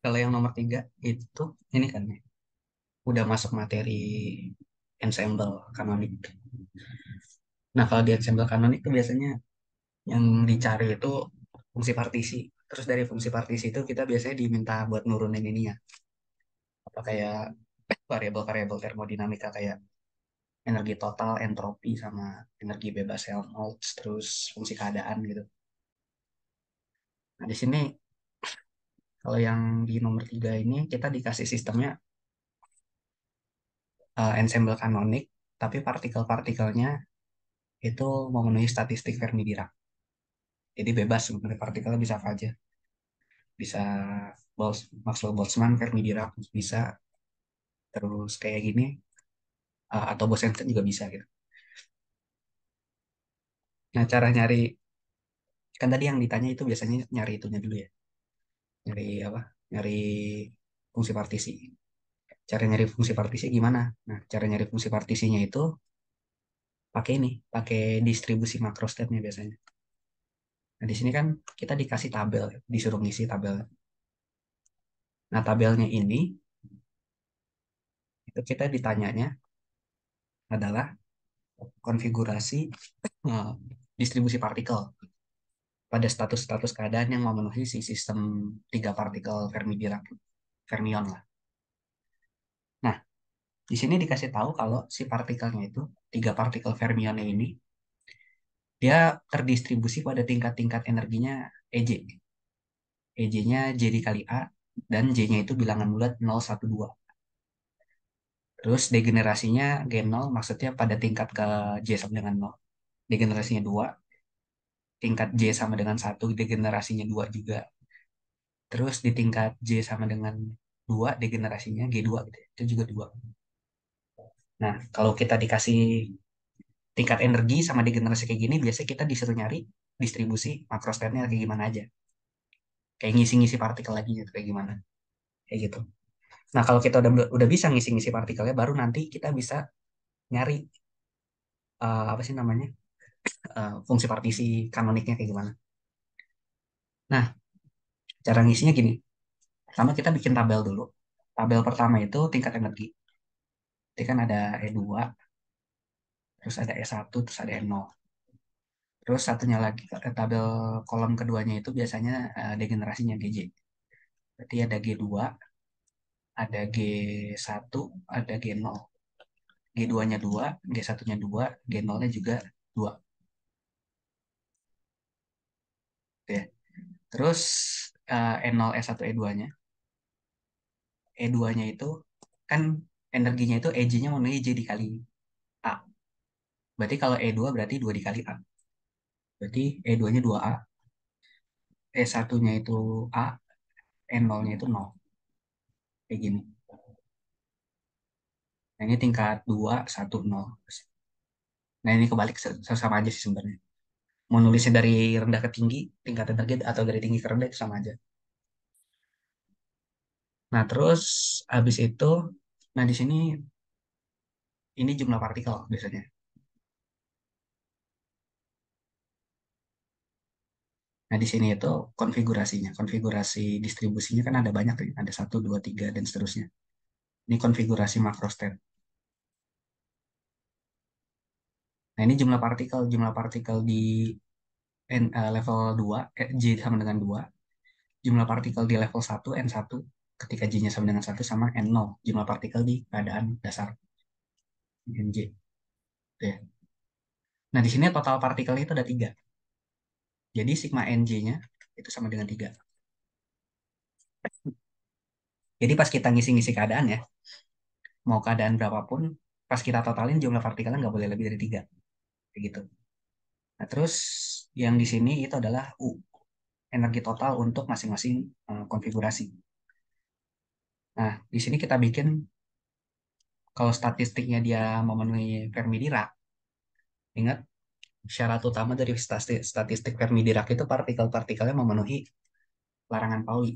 Kalau yang nomor 3 itu ini kan ya, udah masuk materi ensemble kanonik. Nah kalau di ensemble kanonik itu biasanya yang dicari itu fungsi partisi. Terus dari fungsi partisi itu kita biasanya diminta buat nurunin ininya. Apa kayak variabel-variabel termodinamika kayak energi total, entropi, sama energi bebas Helmholtz, terus fungsi keadaan gitu. Nah di sini kalau yang di nomor 3 ini kita dikasih sistemnya ensemble kanonik, tapi partikel-partikelnya itu memenuhi statistik Fermi Dirac. Jadi bebas sebenarnya partikelnya bisa apa aja. bisa Maxwell Boltzmann, Fermi Dirac bisa, terus kayak gini, atau Bose-Einstein juga bisa gitu. Nah, cara nyari, kan tadi yang ditanya itu biasanya nyari itunya dulu ya, nyari apa? Nyari fungsi partisi. Cara nyari fungsi partisi gimana? Nah, cara nyari fungsi partisinya itu pakai ini, pakai distribusi makrostetnya biasanya. Nah, di sini kan kita dikasih tabel, disuruh ngisi tabel. Nah, tabelnya ini itu kita ditanyanya adalah konfigurasi eh, distribusi partikel pada status-status keadaan yang memenuhi si sistem tiga partikel Fermi-Dirac fermion lah. Nah, di sini dikasih tahu kalau si partikelnya itu tiga partikel fermionnya ini dia terdistribusi pada tingkat-tingkat energinya EJ. EJ-nya J dikali A dan J-nya itu bilangan bulat 0, 1, 2. Terus degenerasinya G0 maksudnya pada tingkat ke J sama dengan 0. Degenerasinya 2, tingkat J sama dengan 1, degenerasinya 2 juga. Terus di tingkat J sama dengan 2 degenerasinya G2 gitu ya. Itu juga 2. Nah, kalau kita dikasih tingkat energi sama degenerasi kayak gini, biasanya kita disuruh nyari distribusi makrostatnya kayak gimana aja. Kayak ngisi-ngisi partikel lagi gitu, kayak gimana. Kayak gitu. Nah, kalau kita udah bisa ngisi-ngisi partikelnya, baru nanti kita bisa nyari apa sih namanya? Fungsi partisi kanoniknya kayak gimana. Nah, cara ngisinya gini. Pertama kita bikin tabel dulu. Tabel pertama itu tingkat energi. Jadi kan ada E2, terus ada E1, terus ada E0. Terus satunya lagi, tabel kolom keduanya itu biasanya degenerasinya GJ. Berarti ada G2, ada G1, ada G0. G2-nya 2, G1-nya 2, G0-nya juga 2. Gitu ya. Terus E0, E1, E2-nya. E2-nya itu kan energinya itu EJ-nya memenuhi J dikali A. Berarti kalau E2 berarti 2 dikali A. Berarti E2-nya 2A, E1-nya itu A, E0-nya itu 0. Kayak gini. Nah, ini tingkat 2, 1, 0. Nah, ini kebalik sama aja sih sebenarnya. Mau nulisnya dari rendah ke tinggi, tingkat energi, atau dari tinggi ke rendah itu sama aja. Nah, terus habis itu, nah di sini ini jumlah partikel biasanya. Nah, di sini itu konfigurasinya. Konfigurasi distribusinya kan ada banyak nih. Ada satu, 2, 3, dan seterusnya. Ini konfigurasi makrostat. Nah, ini jumlah partikel. Jumlah partikel di level 2 J sama dengan 2. Jumlah partikel di level 1 N1, ketika J-nya sama dengan 1 sama N0. Jumlah partikel di keadaan dasar, NJ. Ya. Nah, di sini total partikelnya itu ada 3. Jadi sigma NJ-nya itu sama dengan 3. Jadi pas kita ngisi-ngisi keadaan ya, mau keadaan berapapun, pas kita totalin jumlah partikelnya nggak boleh lebih dari 3. Kayak gitu. Nah, terus yang di sini itu adalah U, energi total untuk masing-masing konfigurasi. Nah, di sini kita bikin, kalau statistiknya dia memenuhi Fermi-Dirac, ingat syarat utama dari statistik Fermi-Dirac itu partikel-partikelnya memenuhi larangan Pauli.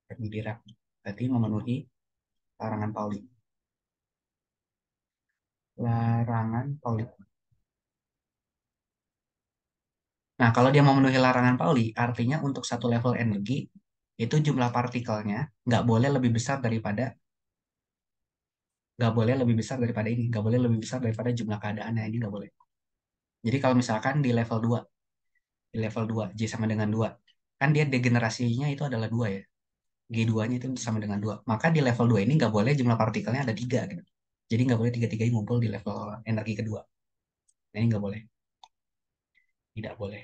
Fermi-Dirac berarti memenuhi larangan Pauli. Larangan Pauli. Nah, kalau dia memenuhi larangan Pauli, artinya untuk satu level energi, itu jumlah partikelnya nggak boleh lebih besar daripada nggak boleh lebih besar daripada ini, nggak boleh lebih besar daripada jumlah keadaannya, ini nggak boleh. Jadi kalau misalkan di level 2 J sama dengan 2, kan dia degenerasinya itu adalah 2 ya, G2-nya itu sama dengan 2. Maka di level 2 ini nggak boleh jumlah partikelnya ada 3 gitu. Jadi nggak boleh tiga-tiganya ngumpul di level energi kedua. Nah, ini nggak boleh, tidak boleh.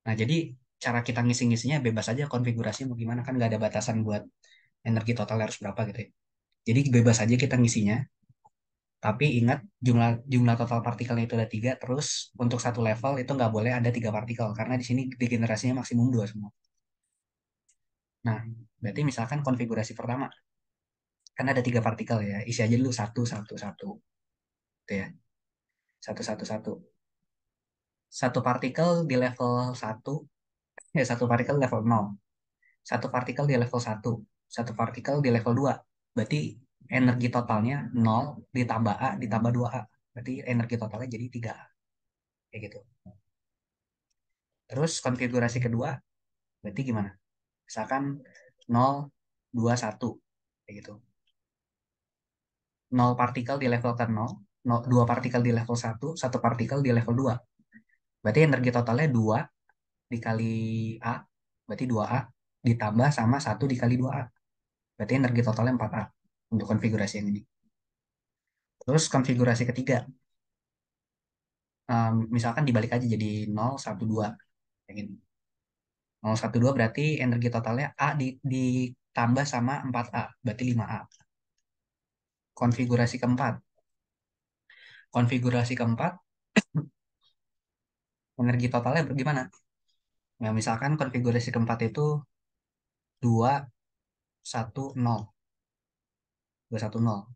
Nah, jadi cara kita ngisi-ngisinya bebas aja konfigurasinya mau gimana, kan nggak ada batasan buat energi total harus berapa gitu ya. Jadi bebas aja kita ngisinya. Tapi ingat jumlah jumlah total partikelnya itu ada tiga. Terus untuk satu level itu nggak boleh ada tiga partikel karena di sini degenerasinya maksimum dua semua. Nah, berarti misalkan konfigurasi pertama kan ada tiga partikel ya. Isi aja dulu satu satu satu, gitu ya. Satu satu satu. Satu partikel di level satu, ya satu partikel level nol. Satu partikel di level satu partikel di level 2. Berarti energi totalnya nol ditambah A ditambah dua a. Berarti energi totalnya jadi tiga a. Kayak gitu. Terus konfigurasi kedua, berarti gimana? Misalkan nol 2 1. Kayak gitu. Nol partikel di level ke nol, 2 partikel di level satu partikel di level 2. Berarti energi totalnya 2 dikali A, berarti dua a ditambah sama satu dikali dua a. Berarti energi totalnya empat a untuk konfigurasi yang ini. Terus konfigurasi ketiga, misalkan dibalik aja jadi nol satu dua, kayak gini. Nol satu dua berarti energi totalnya A ditambah sama empat a berarti lima a. Konfigurasi keempat. Konfigurasi keempat, energi totalnya gimana? Ya, misalkan konfigurasi keempat itu dua satu nol, dua satu nol.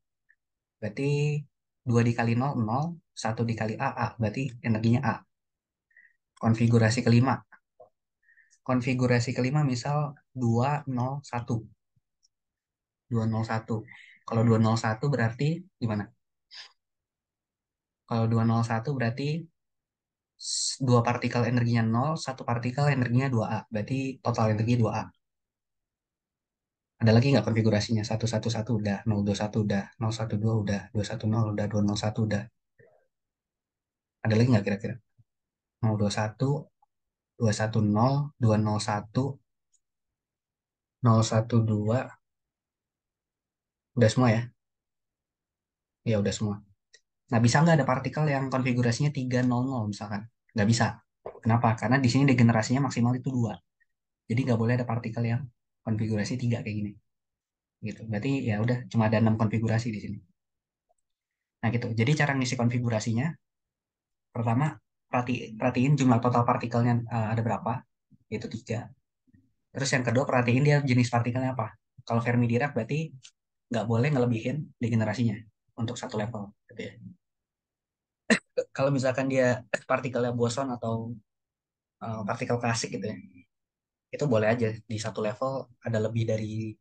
Berarti 2 dikali nol nol, satu dikali A, A. Berarti energinya A. Konfigurasi kelima. Konfigurasi kelima misal dua nol satu, dua nol satu. Kalau dua nol satu berarti gimana? Kalau dua nol satu berarti dua partikel energinya nol, satu partikel energinya dua a. Berarti total energi dua a. Ada lagi nggak konfigurasinya? Satu satu satu udah, nol dua satu udah, nol satu dua udah, dua satu nol udah, dua nol satu udah. Ada lagi nggak kira-kira? Nol dua satu, dua satu nol, dua nol satu, nol satu dua, udah semua ya? Ya udah semua. Nah, bisa nggak ada partikel yang konfigurasinya 300 misalkan? Nggak bisa. Kenapa? Karena di sini degenerasinya maksimal itu 2. Jadi nggak boleh ada partikel yang konfigurasi 3 kayak gini. Gitu. Berarti ya udah cuma ada 6 konfigurasi di sini. Nah gitu. Jadi cara ngisi konfigurasinya, pertama perhatiin jumlah total partikelnya ada berapa, yaitu 3. Terus yang kedua perhatiin dia jenis partikelnya apa. Kalau Fermi Dirac berarti nggak boleh ngelebihin degenerasinya untuk satu level. Gitu ya. Kalau misalkan dia partikelnya boson atau partikel klasik gitu ya, itu boleh aja di satu level ada lebih dari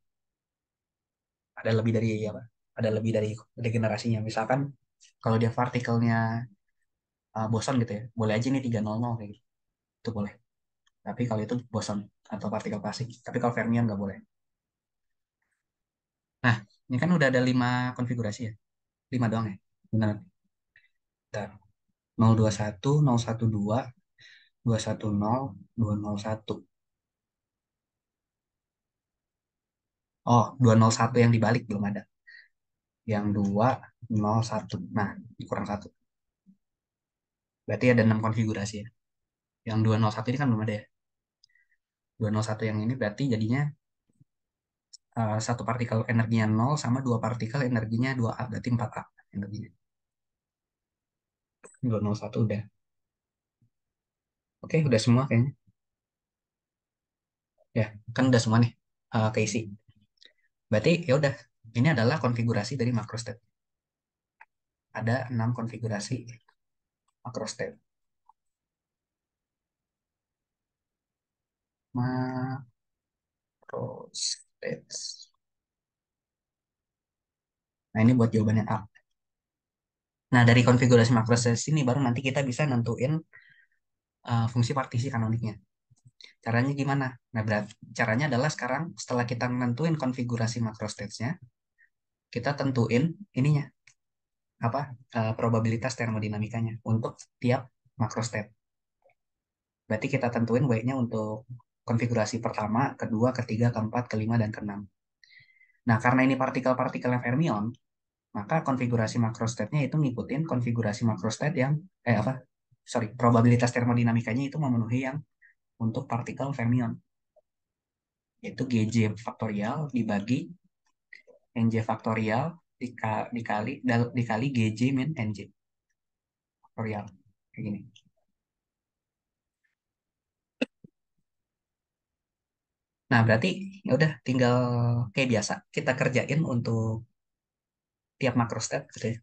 ada lebih dari apa ada lebih dari degenerasinya. Misalkan kalau dia partikelnya boson gitu ya, boleh aja nih 300 kayak gitu, itu boleh. Tapi kalau itu boson atau partikel klasik, tapi kalau fermion nggak boleh. Nah, ini kan udah ada 5 konfigurasi ya, 5 doang ya, benar. Bentar. 021 012 210 201. Oh, 201 yang dibalik belum ada, yang 201. Nah, kurang satu, berarti ada 6 konfigurasi ya. Yang 201 ini kan belum ada ya. 201 yang ini berarti jadinya satu partikel energinya nol sama dua partikel energinya dua a, berarti empat a energinya. 201 udah. Oke, udah semua kayaknya. Ya, kan udah semua nih keisi. Berarti ya udah, ini adalah konfigurasi dari makrostat. Ada 6 konfigurasi makrostat. Makrostat. Nah, ini buat jawabannya A. Nah, dari konfigurasi makrostat ini baru nanti kita bisa nentuin fungsi partisi kanoniknya. Caranya gimana? Nah, caranya adalah sekarang setelah kita nentuin konfigurasi macrostate-nya, kita tentuin ininya apa probabilitas termodinamikanya untuk tiap macrostate. Berarti kita tentuin W-nya untuk konfigurasi pertama, kedua, ketiga, keempat, kelima, dan keenam. Nah, karena ini partikel-partikelnya fermion, maka konfigurasi macrostate-nya itu ngikutin konfigurasi macrostate yang probabilitas termodinamikanya itu memenuhi yang untuk partikel fermion, yaitu GJ faktorial dibagi NJ faktorial dikali GJ min NJ faktorial. Kayak gini. Nah, berarti ya udah tinggal kayak biasa kita kerjain untuk tiap makrostat gitu ya.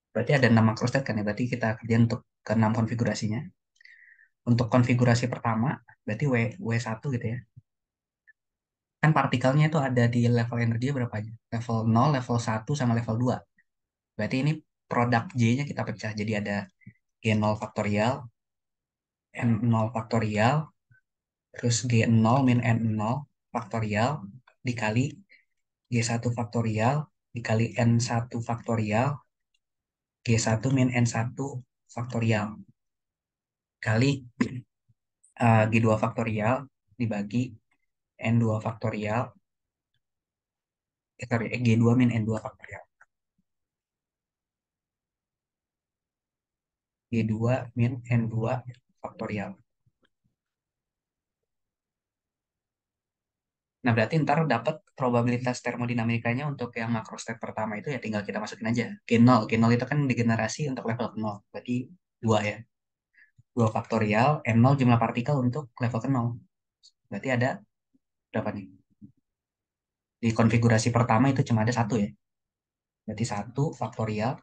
Berarti ada 6 makrostat kan ya. Berarti kita kerjain untuk ke 6 konfigurasinya. Untuk konfigurasi pertama, berarti W1 gitu ya. Kan partikelnya itu ada di level energi berapa aja? Level 0, level 1, sama level 2. Berarti ini produk J-nya kita pecah. Jadi ada G0 faktorial, N0 faktorial, terus G0 min N0 faktorial, dikali G1 faktorial, dikali N1 faktorial, G1 min N1 faktorial, kali G2 faktorial, dibagi N2 faktorial, sorry, G2 min N2 faktorial. G2 min N2 faktorial. Nah, berarti ntar dapat probabilitas termodinamikanya untuk yang makro step pertama itu ya tinggal kita masukin aja. G0. G0 itu kan digenerasi untuk level ke 0. Berarti 2 ya. 2 faktorial, N0 jumlah partikel untuk level ke 0. Berarti ada berapa nih? Di konfigurasi pertama itu cuma ada satu ya. Berarti 1 faktorial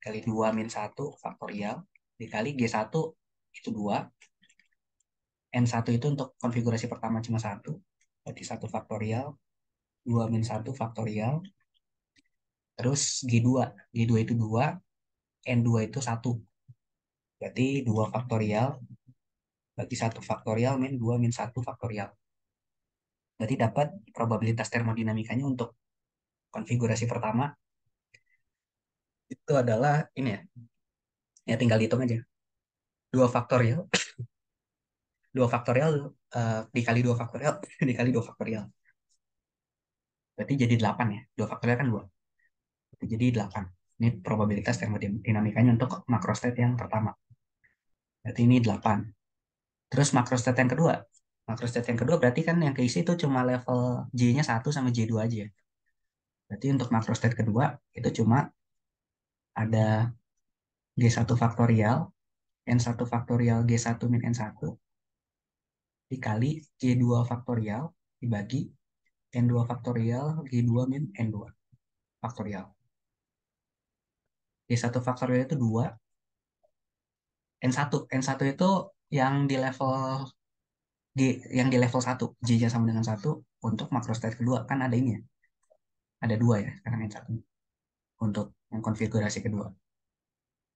kali 2 min 1 faktorial dikali G1 itu 2. N1 itu untuk konfigurasi pertama cuma satu. Berarti 1 faktorial, 2 min 1 faktorial. Terus G2. G2 itu 2, N2 itu 1. Berarti 2 faktorial bagi 1 faktorial min 2 min 1 faktorial. Berarti dapat probabilitas termodinamikanya untuk konfigurasi pertama itu adalah ini ya. Ya tinggal hitung aja. 2 faktorial, 2 faktorial dikali 2 faktorial dikali 2 faktorial. Berarti jadi 8 ya. 2 faktorial kan 2. Berarti jadi 8. Ini probabilitas termodinamikanya untuk makrostat yang pertama. Berarti ini 8. Terus makrostat yang kedua. Makrostat yang kedua berarti kan yang keisi itu cuma level J-nya 1 sama J2 aja ya. Berarti untuk makrostat kedua itu cuma ada G1 faktorial, N1 faktorial G1 min N1 dikali G2 faktorial dibagi N2 faktorial G2 min N2 faktorial. G1 faktorial itu 2, N1. N1 itu yang di level G, yang di level 1, J-nya sama dengan 1 untuk makrostat kedua. Kan ada ini ya, ada 2 ya sekarang N1 untuk yang konfigurasi kedua.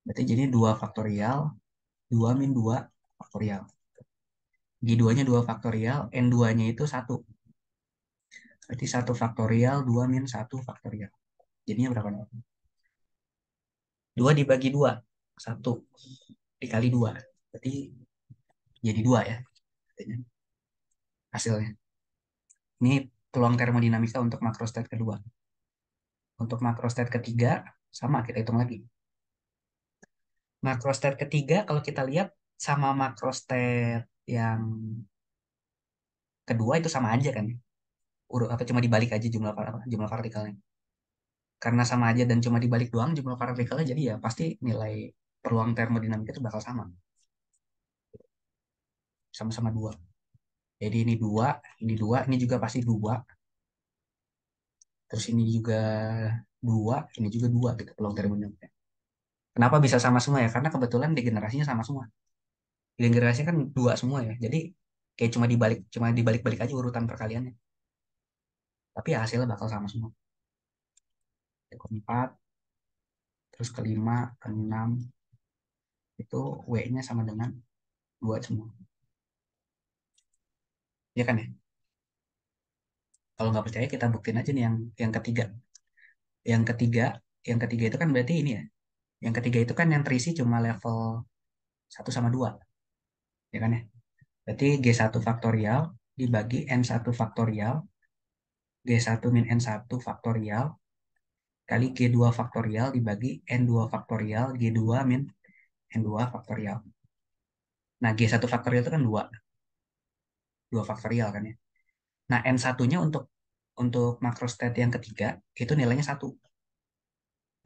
Berarti jadi 2 faktorial, 2 min 2 faktorial. G2-nya 2 faktorial, N2-nya itu 1. Berarti 1 faktorial, 2 min 1 faktorial. Jadinya berapa nih? 2 dibagi 2. 1 dikali 2. Berarti jadi 2 ya hasilnya. Ini peluang termodinamika untuk makrostat kedua. Untuk makrostat ketiga, sama kita hitung lagi. Makrostat ketiga, kalau kita lihat sama makrostat yang kedua itu sama aja kan. Urut apa cuma dibalik aja jumlah partikelnya. Karena sama aja dan cuma dibalik doang jumlah partikelnya jadi ya pasti nilai peluang termodinamika itu bakal sama. Sama-sama 2. Jadi ini 2, ini juga pasti 2. Terus ini juga 2, ini juga 2 gitu peluang termodinamika. Kenapa bisa sama semua ya? Karena kebetulan degenerasinya sama semua. Degenerasinya kan 2 semua ya. Jadi kayak cuma dibalik-balik aja urutan perkaliannya. Tapi ya hasilnya bakal sama semua. Keempat, terus kelima, keenam, itu W-nya sama dengan 2 semua. Ya kan ya? Kalau nggak percaya kita buktiin aja nih yang ketiga. Yang ketiga, yang ketiga itu kan berarti ini ya. Yang ketiga itu kan yang terisi cuma level 1 sama 2, ya kan ya? Berarti G1 faktorial dibagi N1 faktorial, G1 min N1 faktorial, kali G2 faktorial dibagi N2 faktorial, G2 min N2 faktorial. Nah, G1 faktorial itu kan 2, 2 faktorial kan ya. Nah, N1-nya untuk makrostat yang ketiga itu nilainya 1.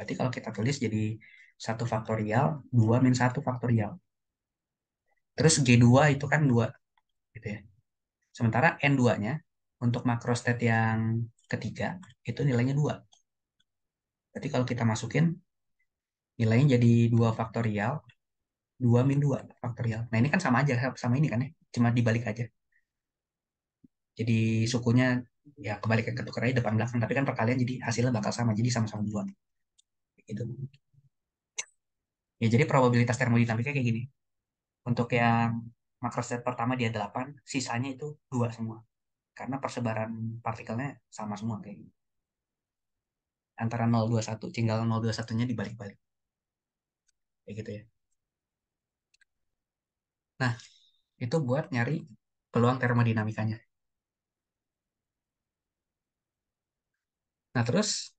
Berarti kalau kita tulis jadi 1 faktorial, 2 min 1 faktorial. Terus G2 itu kan 2, gitu ya. Sementara N2-nya untuk makrostat yang ketiga, itu nilainya 2. Berarti kalau kita masukin, nilainya jadi 2 faktorial, 2 min 2 faktorial. Nah ini kan sama aja, sama ini kan ya. Cuma dibalik aja. Jadi sukunya ya kebalik ketukar aja depan belakang. Tapi kan perkalian jadi hasilnya bakal sama. Jadi sama-sama 2. Gitu. Ya jadi probabilitas termodinamika kayak gini. Untuk yang makrostat pertama dia 8, sisanya itu 2 semua. Karena persebaran partikelnya sama semua kayak gitu. Antara 021, tinggal 021-nya dibalik-balik. Kayak gitu ya. Nah, itu buat nyari peluang termodinamikanya. Nah, terus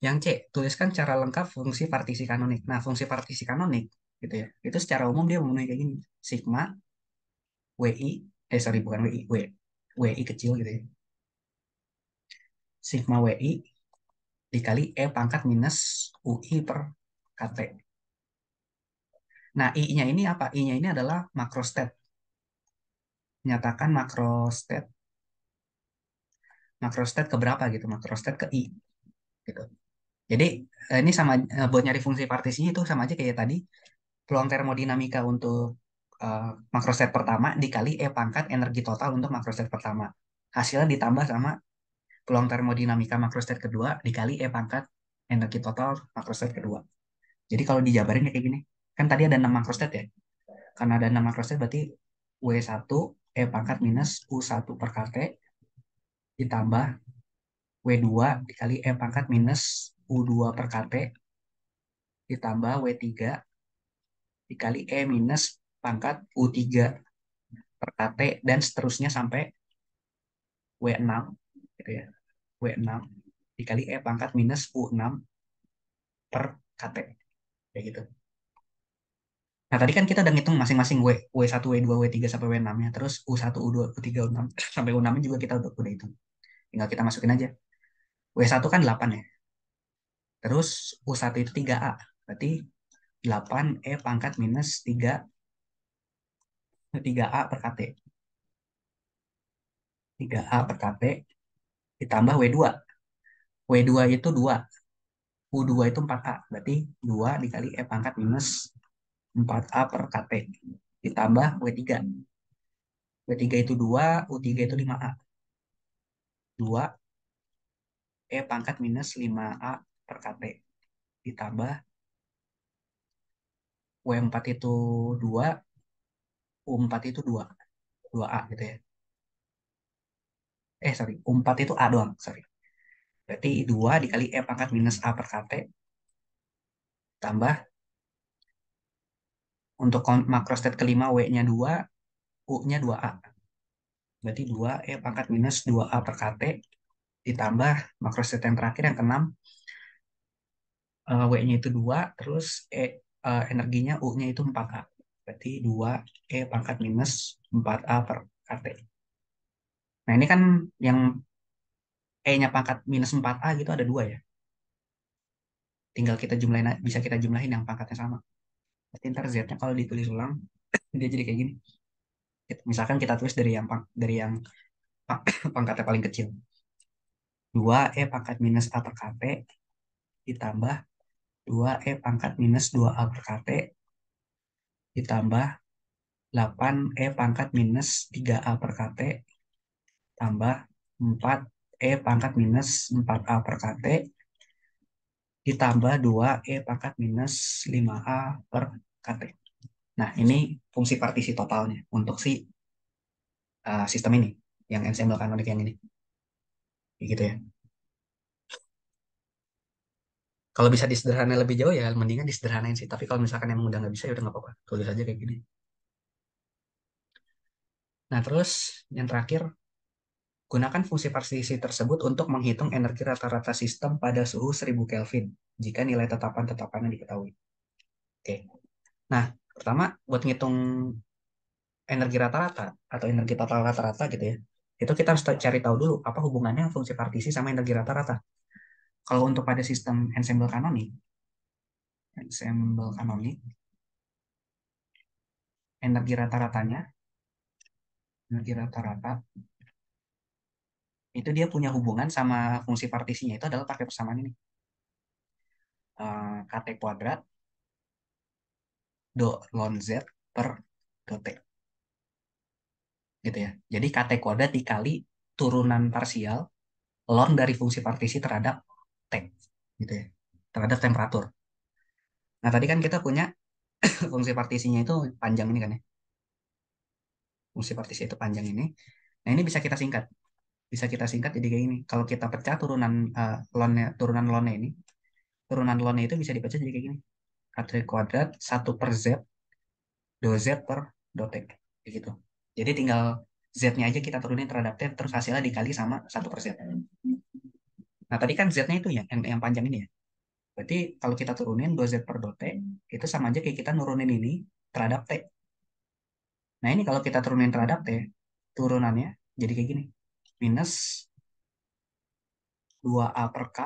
yang C, tuliskan cara lengkap fungsi partisi kanonik. Nah, fungsi partisi kanonik gitu ya. Itu secara umum dia memenuhi kayak gini. Sigma WI, sorry bukan WI, WI kecil gitu ya. Sigma WI dikali E pangkat minus UI per KT. Nah, I-nya ini apa? I-nya ini adalah makrostat. Nyatakan makrostat. Makrostat ke berapa gitu? Makrostat ke I gitu. Jadi ini sama buat nyari fungsi partisinya itu sama aja kayak tadi. Peluang termodinamika untuk makrostat pertama dikali E pangkat energi total untuk makrostat pertama. Hasilnya ditambah sama peluang termodinamika makrostat kedua dikali E pangkat energi total makrostat kedua. Jadi kalau dijabarin ya kayak gini. Kan tadi ada 6 makrostat ya. Karena ada 6 makrostat berarti W1 E pangkat minus U1 per KT ditambah W2 dikali E pangkat minus U2 per KT ditambah W3 dikali E minus pangkat U3 per KT dan seterusnya sampai W6 gitu ya. W6 dikali E pangkat minus U6 per KT kayak gitu. Nah, tadi kan kita udah ngitung masing-masing W1, W2, W3 sampai W6-nya. Terus U1, U2, U3, U6 sampai U6 juga kita udah hitung. Tinggal kita masukin aja. W1 kan 8 ya. Terus U1 itu 3A. Berarti 8 E pangkat minus 3A per KT. 3A per KT ditambah W2. W2 itu 2. U2 itu 4A. Berarti 2 dikali E pangkat minus 4A per KT. Ditambah W3. W3 itu 2, U3 itu 5A. 2 E pangkat minus 5A per KT. Ditambah W4 itu 2, U4 itu 2. 2A gitu ya. Sorry. U4 itu A doang. Sorry. Berarti 2 dikali E pangkat minus A per KT. Tambah untuk makrostat kelima W-nya 2, U-nya 2A. Berarti 2 E pangkat minus 2A per KT. Ditambah makrostat yang terakhir yang keenam, W-nya itu 2, terus energinya U-nya itu 4A. Berarti 2 E pangkat minus 4A per KT. Nah, ini kan yang E-nya pangkat minus 4A gitu ada 2 ya. Tinggal kita jumlahin, bisa kita jumlahin yang pangkatnya sama. Berarti ntar Z-nya kalau ditulis ulang, dia jadi kayak gini. Misalkan kita tulis dari yang pangkatnya paling kecil. 2 E pangkat minus A per KT ditambah 2 E pangkat minus 2A per KT ditambah 8 E pangkat minus 3A per KT tambah 4 E pangkat minus 4A per KT ditambah 2 E pangkat minus 5A per KT. Nah, ini fungsi partisi totalnya untuk si sistem ini, yang ensemble kanonik yang ini. Kayak gitu ya. Kalau bisa disederhanain lebih jauh ya mendingan disederhanain sih. Tapi kalau misalkan emang udah nggak bisa ya udah nggak apa-apa. Tulis aja kayak gini. Nah, terus yang terakhir, gunakan fungsi partisi tersebut untuk menghitung energi rata-rata sistem pada suhu 1000 Kelvin jika nilai tetapan-tetapannya diketahui. Oke. Nah, pertama buat ngitung energi rata-rata atau energi total rata-rata gitu ya. Itu kita harus cari tahu dulu apa hubungannya fungsi partisi sama energi rata-rata. kalau untuk pada sistem ensemble kanonik, energi rata-ratanya, energi rata-rata itu dia punya hubungan sama fungsi partisinya itu adalah pakai persamaan ini. Kt kuadrat do ln z per do t gitu ya. Jadi kt kuadrat dikali turunan parsial ln dari fungsi partisi terhadap t gitu ya. Terhadap temperatur. Nah, tadi kan kita punya fungsi partisinya itu panjang ini kan ya. Fungsi partisi itu panjang ini. Nah, ini bisa kita singkat. Bisa kita singkat jadi kayak gini. Kalau kita pecah turunan turunan ln ini, turunan ln itu bisa dipecah jadi kayak gini. Kt kuadrat 1/z do z per do t kayak gitu. Jadi tinggal z-nya aja kita turunin terhadap t terus hasilnya dikali sama 1/z. Nah, tadi kan z-nya itu ya yang panjang ini ya. Berarti kalau kita turunin 2z per do t itu sama aja kayak kita nurunin ini terhadap t. Nah, ini kalau kita turunin terhadap t, turunannya jadi kayak gini. Minus 2a per k,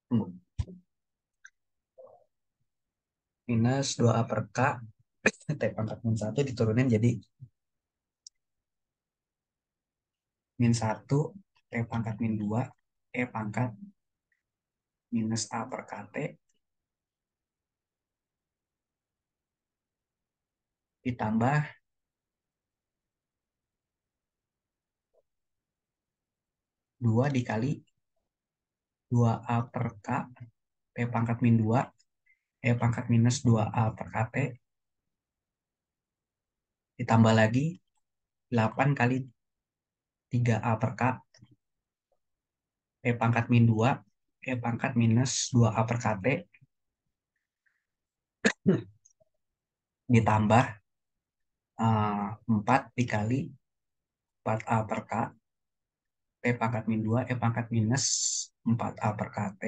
tunggu, minus 2a per k, t pangkat min 1 diturunin jadi min 1, t pangkat min 2, e pangkat minus a per kt, ditambah 2 dikali 2a per k, t pangkat min 2, e pangkat minus 2a per kt, ditambah lagi 8 kali 3a per k, e pangkat min 2, e pangkat minus 2a per kt, ditambah 4 dikali 4a per k, p pangkat min 2, e pangkat minus 4a per kt,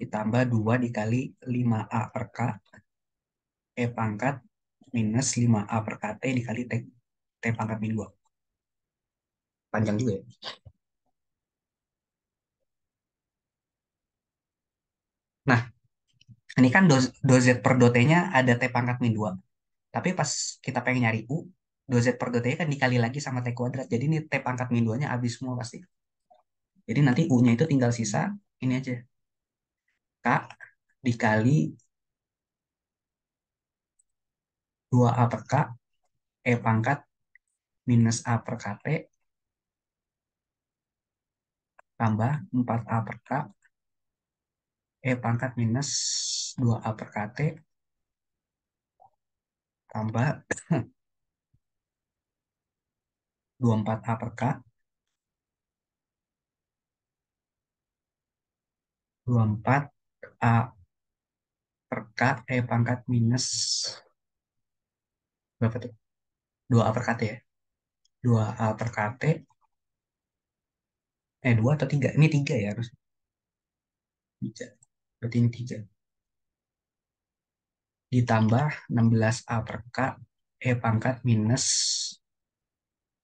ditambah 2 dikali 5a per k, e pangkat minus 5a per kt dikali t pangkat min 2. Panjang juga ya. Nah, ini kan do z per do t-nya ada t pangkat min 2. Tapi pas kita pengen nyari u, do z per do t kan dikali lagi sama t kuadrat. Jadi ini t pangkat min 2-nya habis semua pasti. Jadi nanti u-nya itu tinggal sisa ini aja. K dikali 2a per k, e pangkat minus a per kt, tambah 4a per k, e pangkat minus 2a per kt, tambah 24a per k, 24a per k, e pangkat minus berapa tuh? 2a per kt ya. 2a per kt, 2 atau 3? Ini 3 ya harus. 3. Berarti ini 3. Ditambah 16a per k, e pangkat minus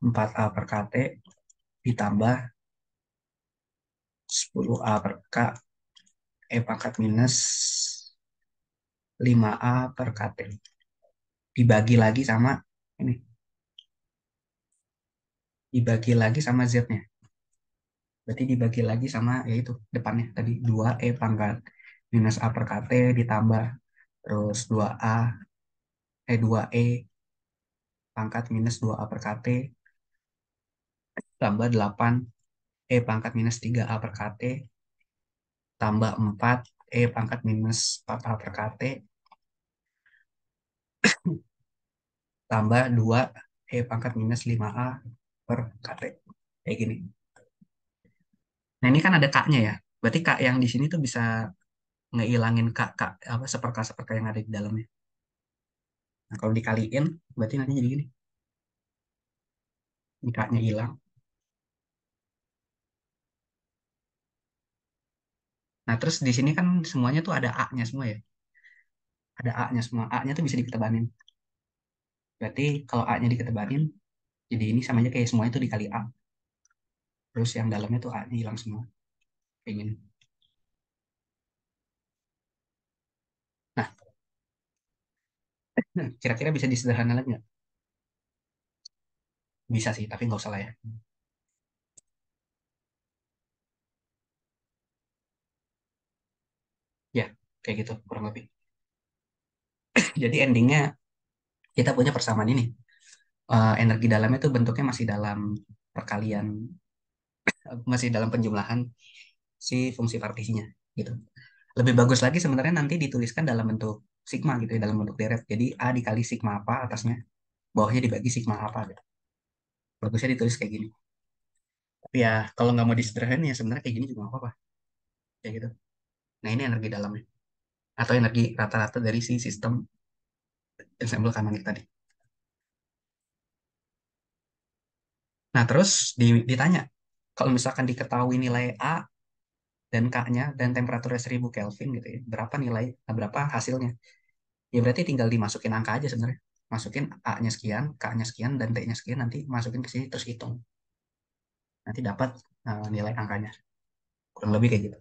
4a per kt, ditambah 10a per k, e pangkat minus 5a per kt. Dibagi lagi sama ini. Dibagi lagi sama z-nya. Berarti dibagi lagi sama yaitu depannya tadi 2e pangkat minus a per kt ditambah terus 2e pangkat minus 2a per kt tambah 8 e pangkat minus 3a per kt tambah 4 e pangkat minus 4a per kt tambah 2 e pangkat minus 5a per kt. Kayak gini. Nah, ini kan ada k-nya ya. Berarti k yang di sini tuh bisa ngehilangin k apa seperka-seperka yang ada di dalamnya. Nah, kalau dikaliin berarti nanti jadi gini. Ini k-nya hilang. Nah, terus di sini kan semuanya tuh ada a-nya semua ya. Ada a-nya semua. A-nya tuh bisa diketebanin. Berarti kalau a-nya diketebanin jadi ini sama aja kayak semua itu dikali a. terus yang dalamnya tuh A-nya hilang semua. Kayak gini. Nah, kira-kira bisa disederhanakan lagi nggak? Bisa sih, tapi nggak usah lah ya. Ya, kayak gitu kurang lebih. Jadi endingnya kita punya persamaan ini. Energi dalamnya tuh bentuknya masih dalam perkalian, masih dalam penjumlahan si fungsi partisinya gitu. Lebih bagus lagi sebenarnya nanti dituliskan dalam bentuk sigma gitu ya, dalam bentuk deret. Jadi A dikali sigma apa atasnya, bawahnya dibagi sigma apa gitu. Bagusnya ditulis kayak gini. Tapi ya kalau nggak mau disederhanain ya sebenarnya kayak gini juga nggak apa-apa. Kayak gitu. Nah ini energi dalamnya. Atau energi rata-rata dari si sistem ensemble kanonik tadi. Nah terus ditanya, kalau misalkan diketahui nilai A dan K-nya dan temperaturnya 1000 Kelvin gitu ya, berapa nilai, berapa hasilnya? Ya berarti tinggal dimasukin angka aja sebenarnya. Masukin A-nya sekian, K-nya sekian, dan T-nya sekian, nanti masukin ke sini terus hitung. Nanti dapat nilai angkanya. Kurang lebih kayak gitu.